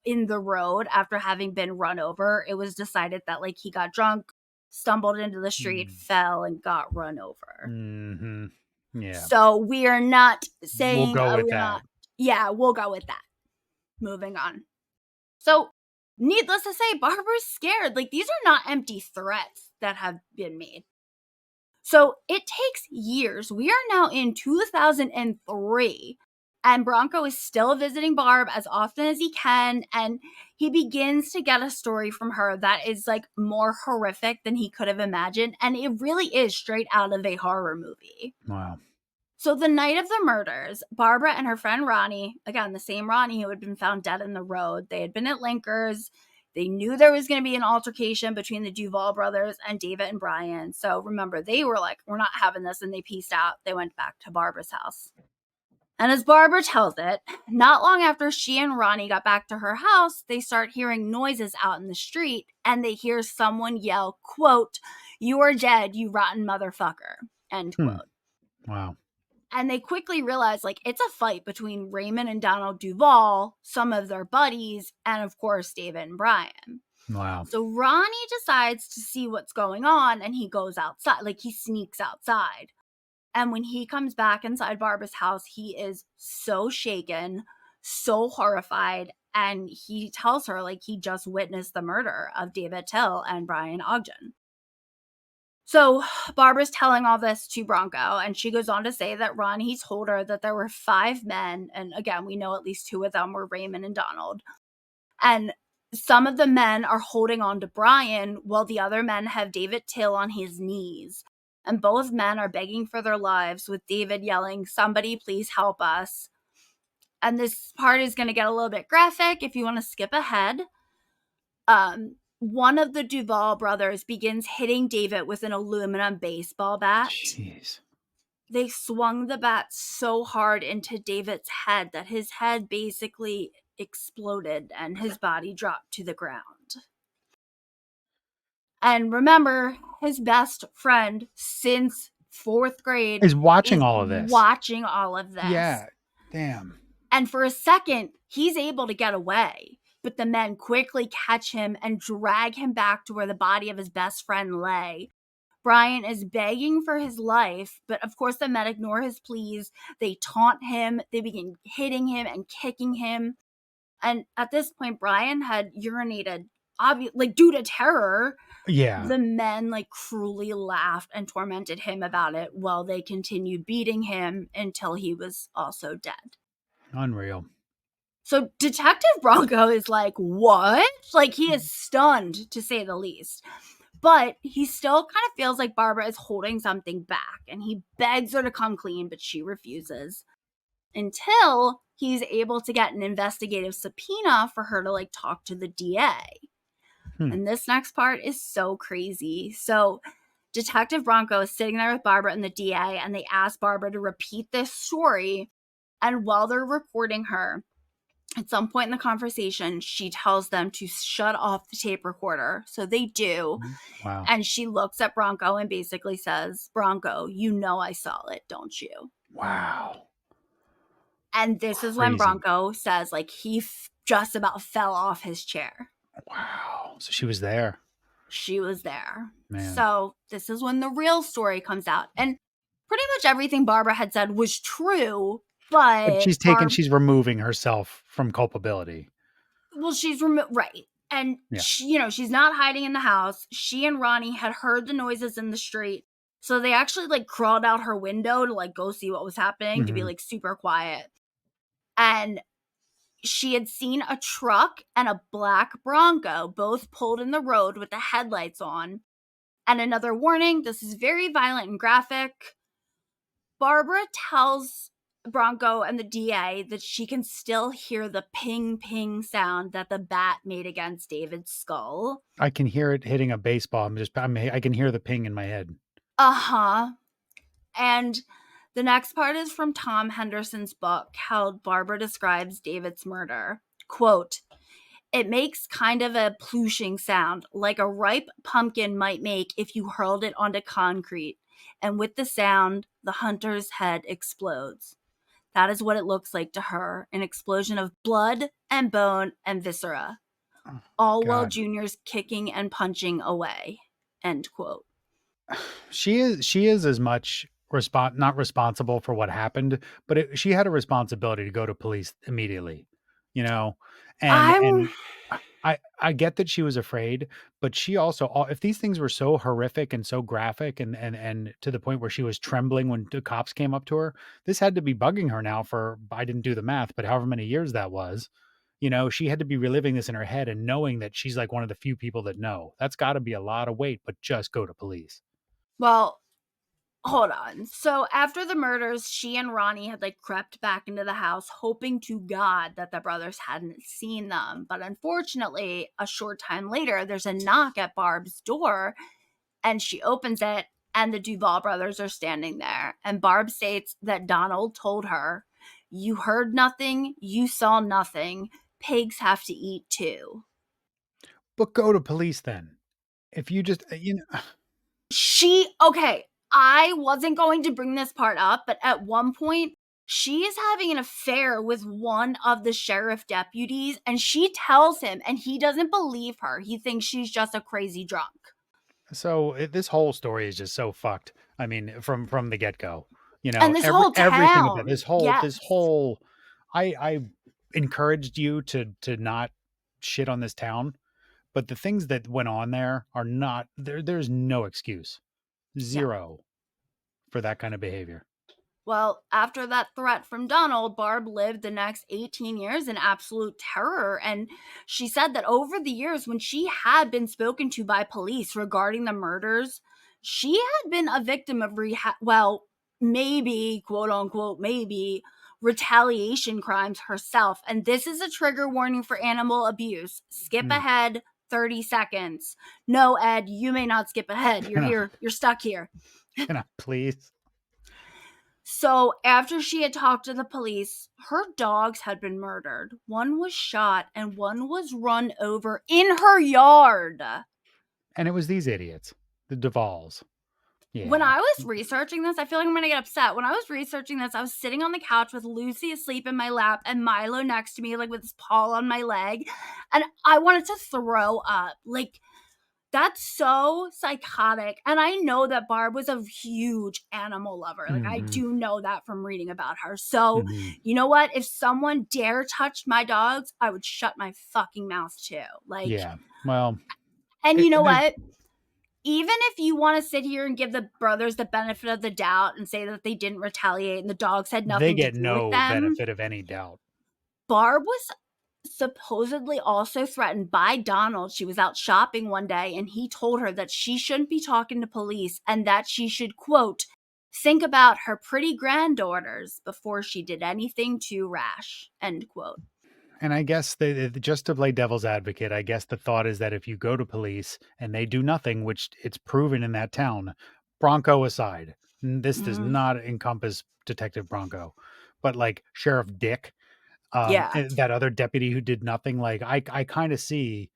in the road after having been run over. It was decided that he got drunk, stumbled into the street, fell, and got run over.
Yeah.
So we are not saying
we'll go with that.
We'll go with that. Moving on. So needless to say, Barbara's scared. These are not empty threats that have been made. So it takes years. We are now in 2003, and Bronco is still visiting Barb as often as he can, and he begins to get a story from her that is more horrific than he could have imagined, and it really is straight out of a horror movie.
Wow.
So the night of the murders, Barbara and her friend Ronnie, again, the same Ronnie who had been found dead in the road, they had been at Linkers. They knew there was going to be an altercation between the Duvall brothers and David and Brian. So remember, they were we're not having this, and they peaced out. They went back to Barbara's house. And as Barbara tells it, not long after she and Ronnie got back to her house, they start hearing noises out in the street, and they hear someone yell, quote, "You are dead, you rotten motherfucker," end quote.
Wow.
And they quickly realize, it's a fight between Raymond and Donald Duvall, some of their buddies, and of course, David and Brian.
Wow.
So Ronnie decides to see what's going on, and he goes outside. He sneaks outside. And when he comes back inside Barbara's house, he is so shaken, so horrified, and he tells her, he just witnessed the murder of David Tyll and Brian Ognjan. So Barbara's telling all this to Bronco, and she goes on to say that Ronnie told her that there were 5 men, and again, we know at least 2 of them were Raymond and Donald. And some of the men are holding on to Brian, while the other men have David Tyll on his knees. And both men are begging for their lives, with David yelling, "Somebody please help us." And this part is going to get a little bit graphic if you want to skip ahead. One of the Duvall brothers begins hitting David with an aluminum baseball bat.
Jeez.
They swung the bat so hard into David's head that his head basically exploded and his body dropped to the ground. And remember, his best friend since 4th grade
Is watching all of this.
Watching all of this.
Yeah. Damn.
And for a second, he's able to get away. But the men quickly catch him and drag him back to where the body of his best friend lay. Brian is begging for his life, but of course the men ignore his pleas. They taunt him. They begin hitting him and kicking him. And at this point, Brian had urinated, due to terror.
Yeah.
The men cruelly laughed and tormented him about it while they continued beating him until he was also dead.
Unreal.
So Detective Bronco is like, what? He is stunned, to say the least. But he still kind of feels like Barbara is holding something back, and he begs her to come clean, but she refuses. Until he's able to get an investigative subpoena for her to talk to the DA. And this next part is so crazy. So Detective Bronco is sitting there with Barbara and the DA, and they ask Barbara to repeat this story. And while they're recording her, at some point in the conversation, she tells them to shut off the tape recorder. So they do.
Wow.
And she looks at Bronco and basically says, Bronco, you know I saw it, don't you?
Wow.
And this is when Bronco says, he just about fell off his chair.
Wow. So she was there.
She was there.
Man.
So this is when the real story comes out. And pretty much everything Barbara had said was true, but
she's removing herself from culpability.
Well, she's right. And she, she's not hiding in the house. She and Ronnie had heard the noises in the street. So they actually crawled out her window to go see what was happening, to be super quiet. And she had seen a truck and a black Bronco both pulled in the road with the headlights on. And another warning, this is very violent and graphic. Barbara tells Bronco and the DA that she can still hear the ping ping sound that the bat made against David's skull.
I can hear it hitting a baseball. I can hear the ping in my head.
And the next part is from Tom Henderson's book, how Barbara describes David's murder. Quote, it makes kind of a plooshing sound, like a ripe pumpkin might make if you hurled it onto concrete. And with the sound, the hunter's head explodes. That is what it looks like to her, an explosion of blood and bone and viscera. All while Junior's kicking and punching away. End quote.
She is as much not responsible for what happened, but she had a responsibility to go to police immediately, and I get that she was afraid, but she also, if these things were so horrific and so graphic and to the point where she was trembling when the cops came up to her, this had to be bugging her now for, I didn't do the math, but however many years that was, she had to be reliving this in her head and knowing that she's one of the few people that know. That's got to be a lot of weight, but just go to police.
Well, hold on. So after the murders, she and Ronnie had crept back into the house, hoping to God that the brothers hadn't seen them. But unfortunately, a short time later, there's a knock at Barb's door, and she opens it, and the Duvall brothers are standing there. And Barb states that Donald told her, you heard nothing, you saw nothing. Pigs have to eat too.
But go to police then. If you just,
Okay, I wasn't going to bring this part up, but at one point, she is having an affair with one of the sheriff deputies, and she tells him, and he doesn't believe her. He thinks she's just a crazy drunk.
So this whole story is just so fucked. I mean, from the get-go,
and this whole town,
everything about this whole, I encouraged you to not shit on this town, but the things that went on there are not there. There's no excuse. Zero for that kind of behavior.
Well, after that threat from Donald, Barb lived the next 18 years in absolute terror. And she said that over the years, when she had been spoken to by police regarding the murders, she had been a victim of maybe, quote unquote, maybe retaliation crimes herself. And this is a trigger warning for animal abuse. Skip ahead 30 seconds. No, Ed, you may not skip ahead. You're here. You're stuck here.
Can I please?
So after she had talked to the police, her dogs had been murdered. One was shot and one was run over in her yard.
And it was these idiots, the Duvalls. Yeah.
When I was researching this, I feel like I'm going to get upset. When I was researching this, I was sitting on the couch with Lucy asleep in my lap and Milo next to me, like with his paw on my leg. And I wanted to throw up. Like, that's so psychotic. And I know that Barb was a huge animal lover. Like, I do know that from reading about her. So, you know what? If someone dare touch my dogs, I would shut my fucking mouth too. Like,
yeah. Well,
and you know what? Even if you want to sit here and give the brothers the benefit of the doubt and say that they didn't retaliate and the dogs had nothing to do with them,
they get no benefit of any doubt.
Barb was supposedly also threatened by Donald. She was out shopping one day and he told her that she shouldn't be talking to police and that she should, quote, think about her pretty granddaughters before she did anything too rash, end quote.
And I guess just to play devil's advocate, I guess the thought is that if you go to police and they do nothing, which it's proven in that town, Bronco aside, this does not encompass Detective Bronco, but like Sheriff Dick, and that other deputy who did nothing, like I kind of see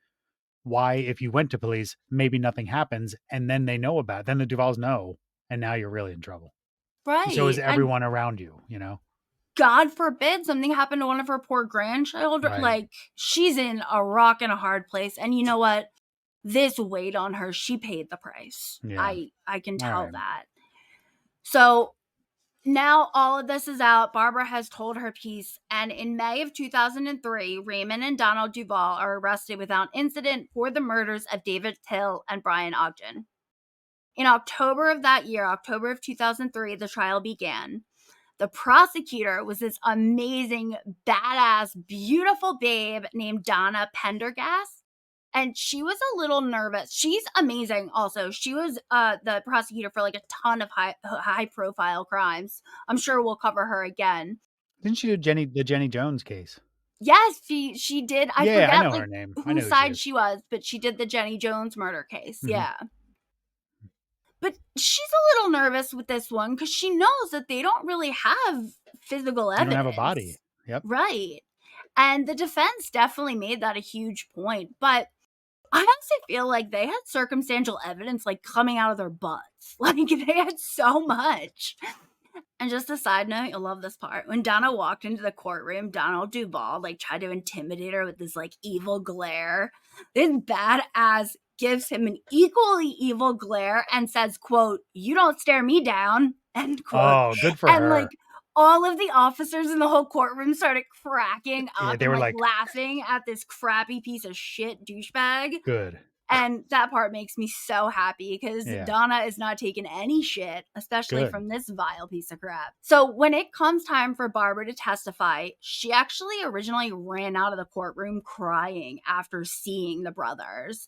why if you went to police, maybe nothing happens and then they know about it. Then the Duvalls know, and now you're really in trouble.
Right.
So is everyone around you, you know?
God forbid something happened to one of her poor grandchildren.
Right.
Like, she's in a rock and a hard place. And you know what? This weighed on her. She paid the price.
Yeah.
I can tell that. So now all of this is out. Barbara has told her piece. And in May of 2003, Raymond and Donald Duvall are arrested without incident for the murders of David Tyll and Brian Ognjan. In October of that year, October of 2003, the trial began. The prosecutor was this amazing, badass, beautiful babe named Donna Pendergast. And she was a little nervous. She's amazing also. She was the prosecutor for like a ton of high profile crimes. I'm sure we'll cover her again.
Didn't she do the Jenny Jones case?
Yes, she did. I forget
I know her name.
Whose side she was, but she did the Jenny Jones murder case. Yeah. But she's a little nervous with this one because she knows that they don't really have physical evidence.
They don't have a body. Yep.
Right. And the defense definitely made that a huge point. But I honestly feel like they had circumstantial evidence like coming out of their butts. Like they had so much. And just a side note, you'll love this part. When Donna walked into the courtroom, Donald Duvall like tried to intimidate her with this like evil glare. This badass gives him an equally evil glare and says, quote, "You don't stare me down," end quote.
Oh, good for her.
And like all of the officers in the whole courtroom started cracking up
they were
and laughing at this crappy piece of shit douchebag.
Good.
And that part makes me so happy because Donna is not taking any shit, especially from this vile piece of crap. So when it comes time for Barbara to testify, she actually originally ran out of the courtroom crying after seeing the brothers.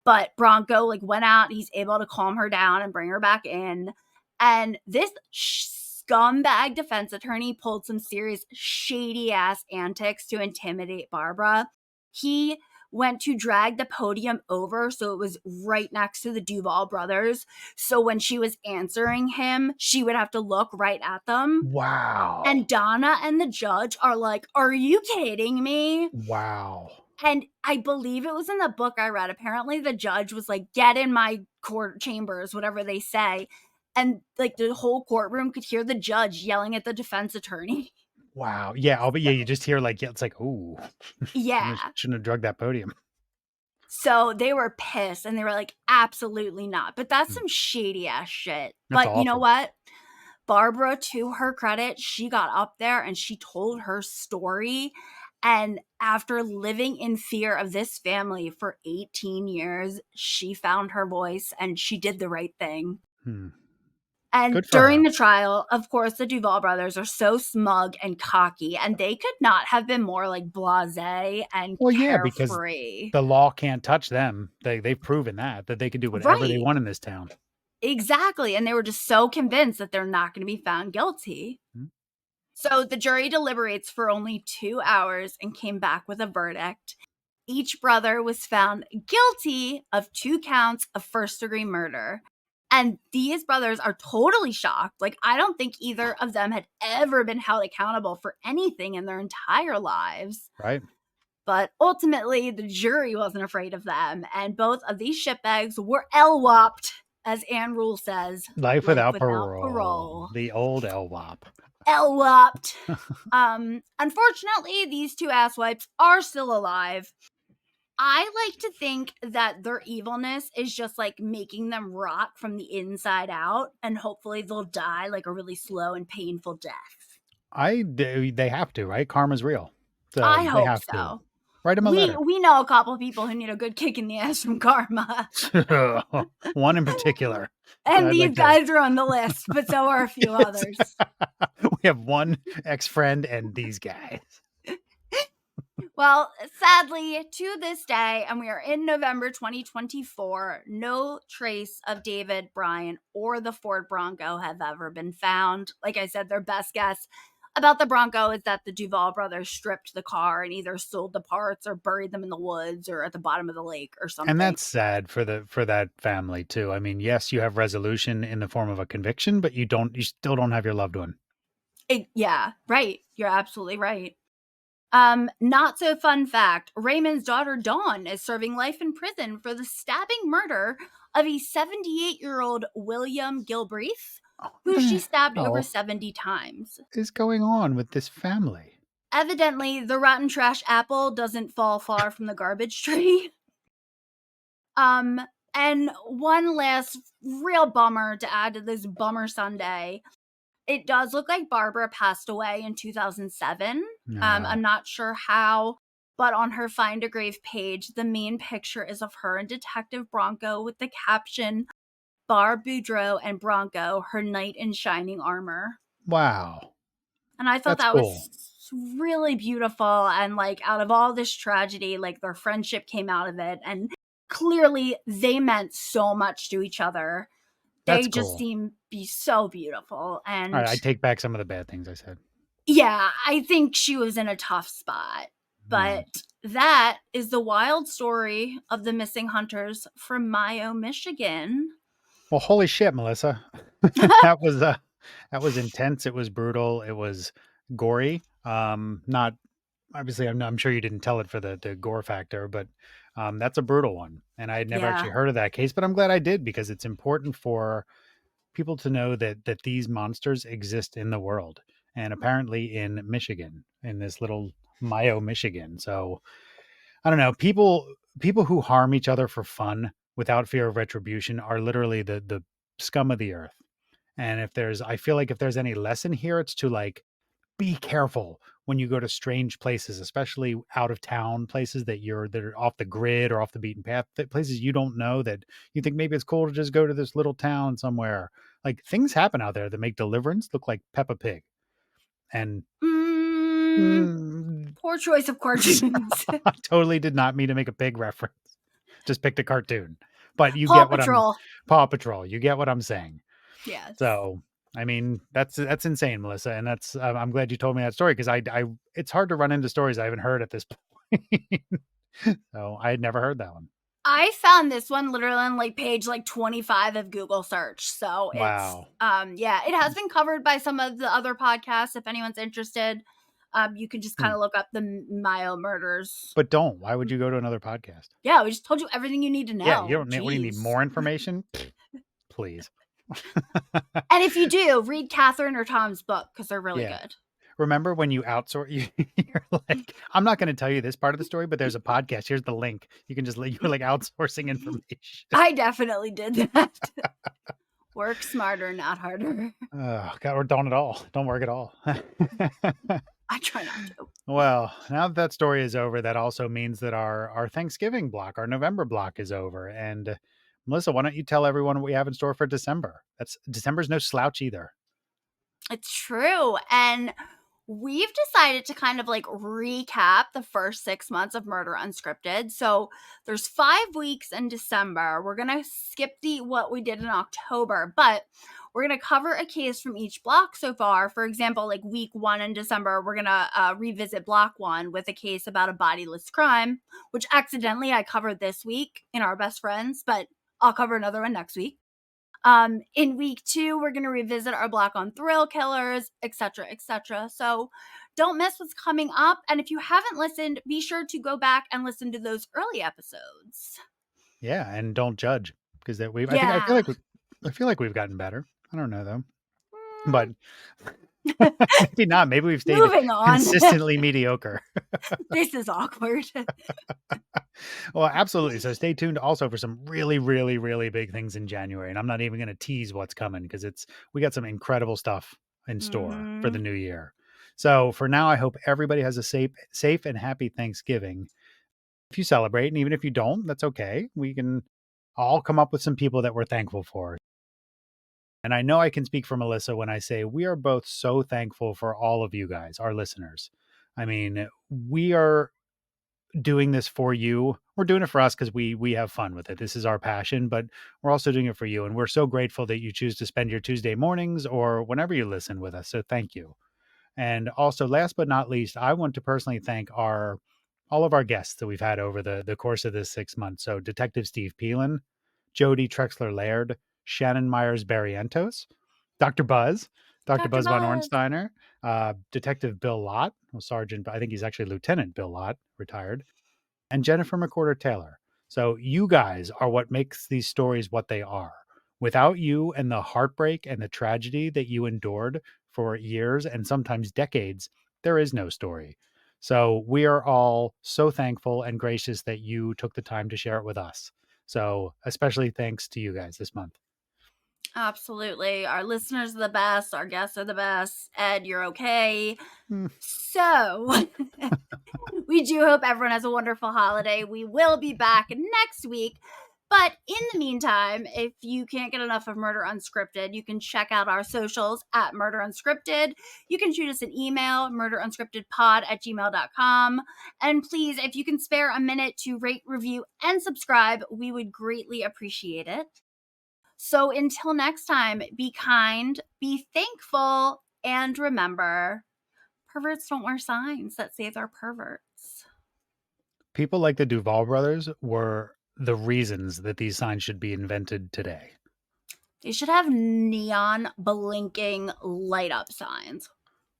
But Bronco like went out. He's able to calm her down and bring her back in. And this scumbag defense attorney pulled some serious shady ass antics to intimidate Barbara. He went to drag the podium over so it was right next to the Duvall brothers. So when she was answering him, she would have to look right at them.
Wow.
And Donna and the judge are like, "Are you kidding me?"
Wow.
And I believe it was in the book I read. Apparently the judge was like, "Get in my court chambers," whatever they say. And like the whole courtroom could hear the judge yelling at the defense attorney.
Wow. Yeah. But you just hear like, it's like, ooh.
Yeah.
Shouldn't have drugged that podium.
So they were pissed and they were like, absolutely not. But that's some shady ass shit. But you know what? Barbara, to her credit, she got up there and she told her story. And after living in fear of this family for 18 years, she found her voice and she did the right thing. And during the trial, of course, the Duvall brothers are so smug and cocky, and they could not have been more like blasé and carefree.
Yeah, because the law can't touch them. They've proven that they can do whatever they want in this town.
Exactly. And they were just so convinced that they're not going to be found guilty. So the jury deliberates for only 2 hours and came back with a verdict. Each brother was found guilty of 2 counts of first-degree murder. And these brothers are totally shocked. Like, I don't think either of them had ever been held accountable for anything in their entire lives.
Right.
But ultimately, the jury wasn't afraid of them. And both of these shitbags were LWOP'd, as Anne Rule says.
Life without parole. The old LWOP.
LWOP'd. Unfortunately, these 2 asswipes are still alive. I like to think that their evilness is just like making them rot from the inside out, and hopefully they'll die like a really slow and painful death.
They have to, right? Karma's real. So
I
they
hope
have
so.
to. Write them a letter.
We know a couple of people who need a good kick in the ass from karma.
One in particular.
And these guys are on the list, but so are a few others.
We have one ex-friend and these guys.
Well, sadly, to this day, and we are in November 2024, no trace of David, Brian, or the Ford Bronco have ever been found. Like I said, their best guess about the Bronco is that the Duvall brothers stripped the car and either sold the parts or buried them in the woods or at the bottom of the lake or something.
And that's sad for that family too. I mean, yes, you have resolution in the form of a conviction, but you still don't have your loved one.
Yeah, right. You're absolutely right. Not so fun fact, Raymond's daughter Dawn is serving life in prison for the stabbing murder of a 78-year-old William Gilbreath, who she stabbed over 70 times.
What is going on with this family?
Evidently, the rotten trash apple doesn't fall far from the garbage tree. And one last real bummer to add to this bummer Sunday. It does look like Barbara passed away in 2007.
No.
I'm not sure how, but on her Find a Grave page, the main picture is of her and Detective Bronco with the caption, Barb Boudreaux and Bronco, her knight in shining armor.
Wow.
And I thought
That's
that
cool.
was really beautiful. And like out of all this tragedy, like their friendship came out of it. And clearly they meant so much to each other. They
That's
just
cool.
seem to be so beautiful. And
All right, I take back some of the bad things I said.
yeah, I think she was in a tough spot. But that is the wild story of the missing hunters from Mayo, Michigan.
Well, holy shit, Melissa. that was intense. It was brutal. It was gory. Not obviously I'm sure you didn't tell it for the gore factor, but that's a brutal one. And I had never actually heard of that case, but I'm glad I did because it's important for people to know that these monsters exist in the world and apparently in Michigan, in this little Mayo, Michigan. So I don't know, people who harm each other for fun without fear of retribution are literally the scum of the earth. And I feel like if there's any lesson here, it's to like, be careful when you go to strange places, especially out of town places that are off the grid or off the beaten path, places you don't know that you think maybe it's cool to just go to this little town somewhere. Like things happen out there that make Deliverance look like Peppa Pig. And
poor choice of cartoons.
I totally did not mean to make a pig reference. Just picked a cartoon. But you
Paw
get what
Patrol.
Paw Patrol. You get what I'm saying.
Yes.
So I mean, that's insane, Melissa. And that's, I'm glad you told me that story because it's hard to run into stories I haven't heard at this point. So I had never heard that one.
I found this one literally on like page like 25 of Google search. So
wow.
It's, it has been covered by some of the other podcasts. If anyone's interested, you can just kind of look up the Mayo murders.
But don't. Why would you go to another podcast?
Yeah, we just told you everything you need to know.
Yeah, you don't need, what do you need, more information? Please.
And if you do, read Catherine or Tom's book because they're really good.
Remember when you outsource, you're like, I'm not going to tell you this part of the story, but there's a podcast. Here's the link. You can just, you're like outsourcing information.
I definitely did that. Work smarter, not harder.
Oh, God, or don't at all. Don't work at all.
I try not to.
Well, now that story is over, that also means that our Thanksgiving block, our November block is over. And Melissa, why don't you tell everyone what we have in store for December? December's no slouch either.
It's true. And we've decided to kind of like recap the first 6 months of Murder Unscripted. So there's 5 weeks in December. We're going to skip what we did in October, but we're going to cover a case from each block so far. For example, like week 1 in December, we're going to revisit block 1 with a case about a bodiless crime, which accidentally I covered this week in Our Best Friends, but I'll cover another one next week. In week 2, we're going to revisit our block on thrill killers, etc., etc. So don't miss what's coming up. And if you haven't listened, be sure to go back and listen to those early episodes.
Yeah, and don't judge because that we've.
Yeah.
I feel like we've gotten better. I don't know though, but maybe not. Maybe we've stayed
Moving on.
consistently mediocre.
This is awkward.
Well, absolutely. So stay tuned also for some really, really, really big things in January. And I'm not even going to tease what's coming because we got some incredible stuff in store for the new year. So for now, I hope everybody has a safe and happy Thanksgiving. If you celebrate, and even if you don't, that's okay. We can all come up with some people that we're thankful for. And I know I can speak for Melissa when I say we are both so thankful for all of you guys, our listeners. I mean, we are doing this for you. We're doing it for us because we have fun with it. This is our passion, but we're also doing it for you. And we're so grateful that you choose to spend your Tuesday mornings or whenever you listen with us. So thank you. And also, last but not least, I want to personally thank all of our guests that we've had over the course of this 6 months. So Detective Steve Peelan, Jody Trexler-Laird, Shannon Myers-Barrientos, Dr. Buzz, Dr. Buzz von Ornsteiner, Detective Bill Lott, Sergeant, I think he's actually Lieutenant Bill Lott, retired, and Jennifer McWhorter-Taylor. So you guys are what makes these stories what they are. Without you and the heartbreak and the tragedy that you endured for years and sometimes decades, there is no story. So we are all so thankful and gracious that you took the time to share it with us. So especially thanks to you guys this month.
Absolutely. Our listeners are the best. Our guests are the best. Ed, you're okay. So we do hope everyone has a wonderful holiday. We will be back next week. But in the meantime, if you can't get enough of Murder Unscripted, you can check out our socials at Murder Unscripted. You can shoot us an email, murderunscriptedpod@gmail.com. And please, if you can spare a minute to rate, review, and subscribe, we would greatly appreciate it. So until next time, be kind, be thankful, and remember, perverts don't wear signs that say they're perverts.
People like the Duvall brothers were the reasons that these signs should be invented today.
They should have neon blinking light up signs.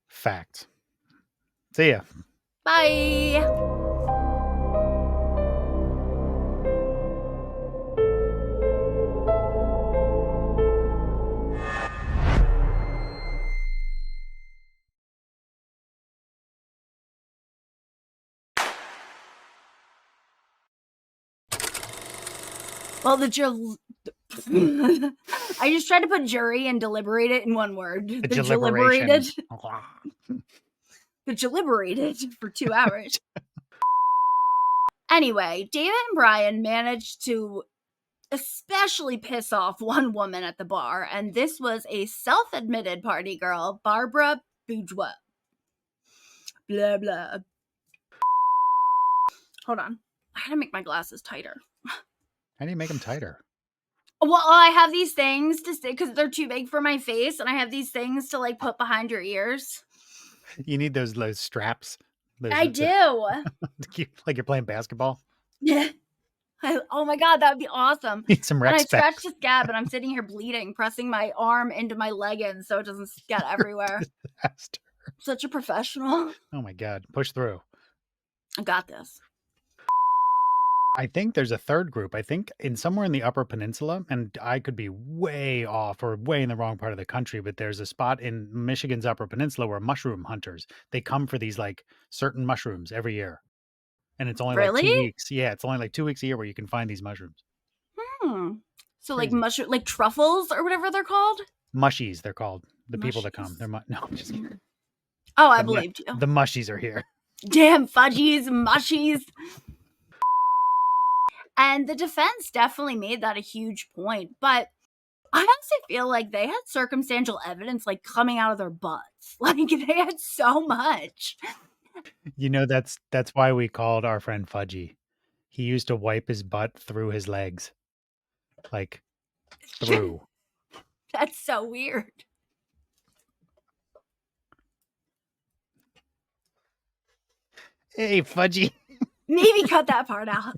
Fact. See ya.
Bye. Well, I just tried to put jury and deliberate it in one word.
The deliberated.
The deliberated for 2 hours. Anyway, David and Brian managed to especially piss off one woman at the bar, and this was a self-admitted party girl, Barbara Bourgeois. Blah, blah. Hold on. I gotta make my glasses tighter.
How do you make them tighter?
Well, I have these things to stick because they're too big for my face, and I have these things to like put behind your ears.
You need those straps.
I do.
To keep, like you're playing basketball.
Yeah. Oh my god, that would be awesome.
Need some
And I
respect.
scratched a scab, and I'm sitting here bleeding, pressing my arm into my leggings so it doesn't get everywhere.
Disaster.
Such a professional.
Oh my god, push through.
I got this.
I think there's a third group. I think in somewhere in the Upper Peninsula, and I could be way off or way in the wrong part of the country, but there's a spot in Michigan's Upper Peninsula where mushroom hunters, they come for these like certain mushrooms every year. And it's only like 2 weeks. Yeah, it's only like 2 weeks a year where you can find these mushrooms.
So like mushroom, like truffles or whatever they're called?
Mushies, they're called. The people that come. They're no, I'm just kidding.
Oh, I believed you.
The mushies are here.
Damn fudgies, mushies. And the defense definitely made that a huge point. But I honestly feel like they had circumstantial evidence like coming out of their butts. Like they had so much.
You know, that's why we called our friend Fudgy. He used to wipe his butt through his legs. Like through.
That's so weird.
Hey, Fudgy.
Maybe cut that part out.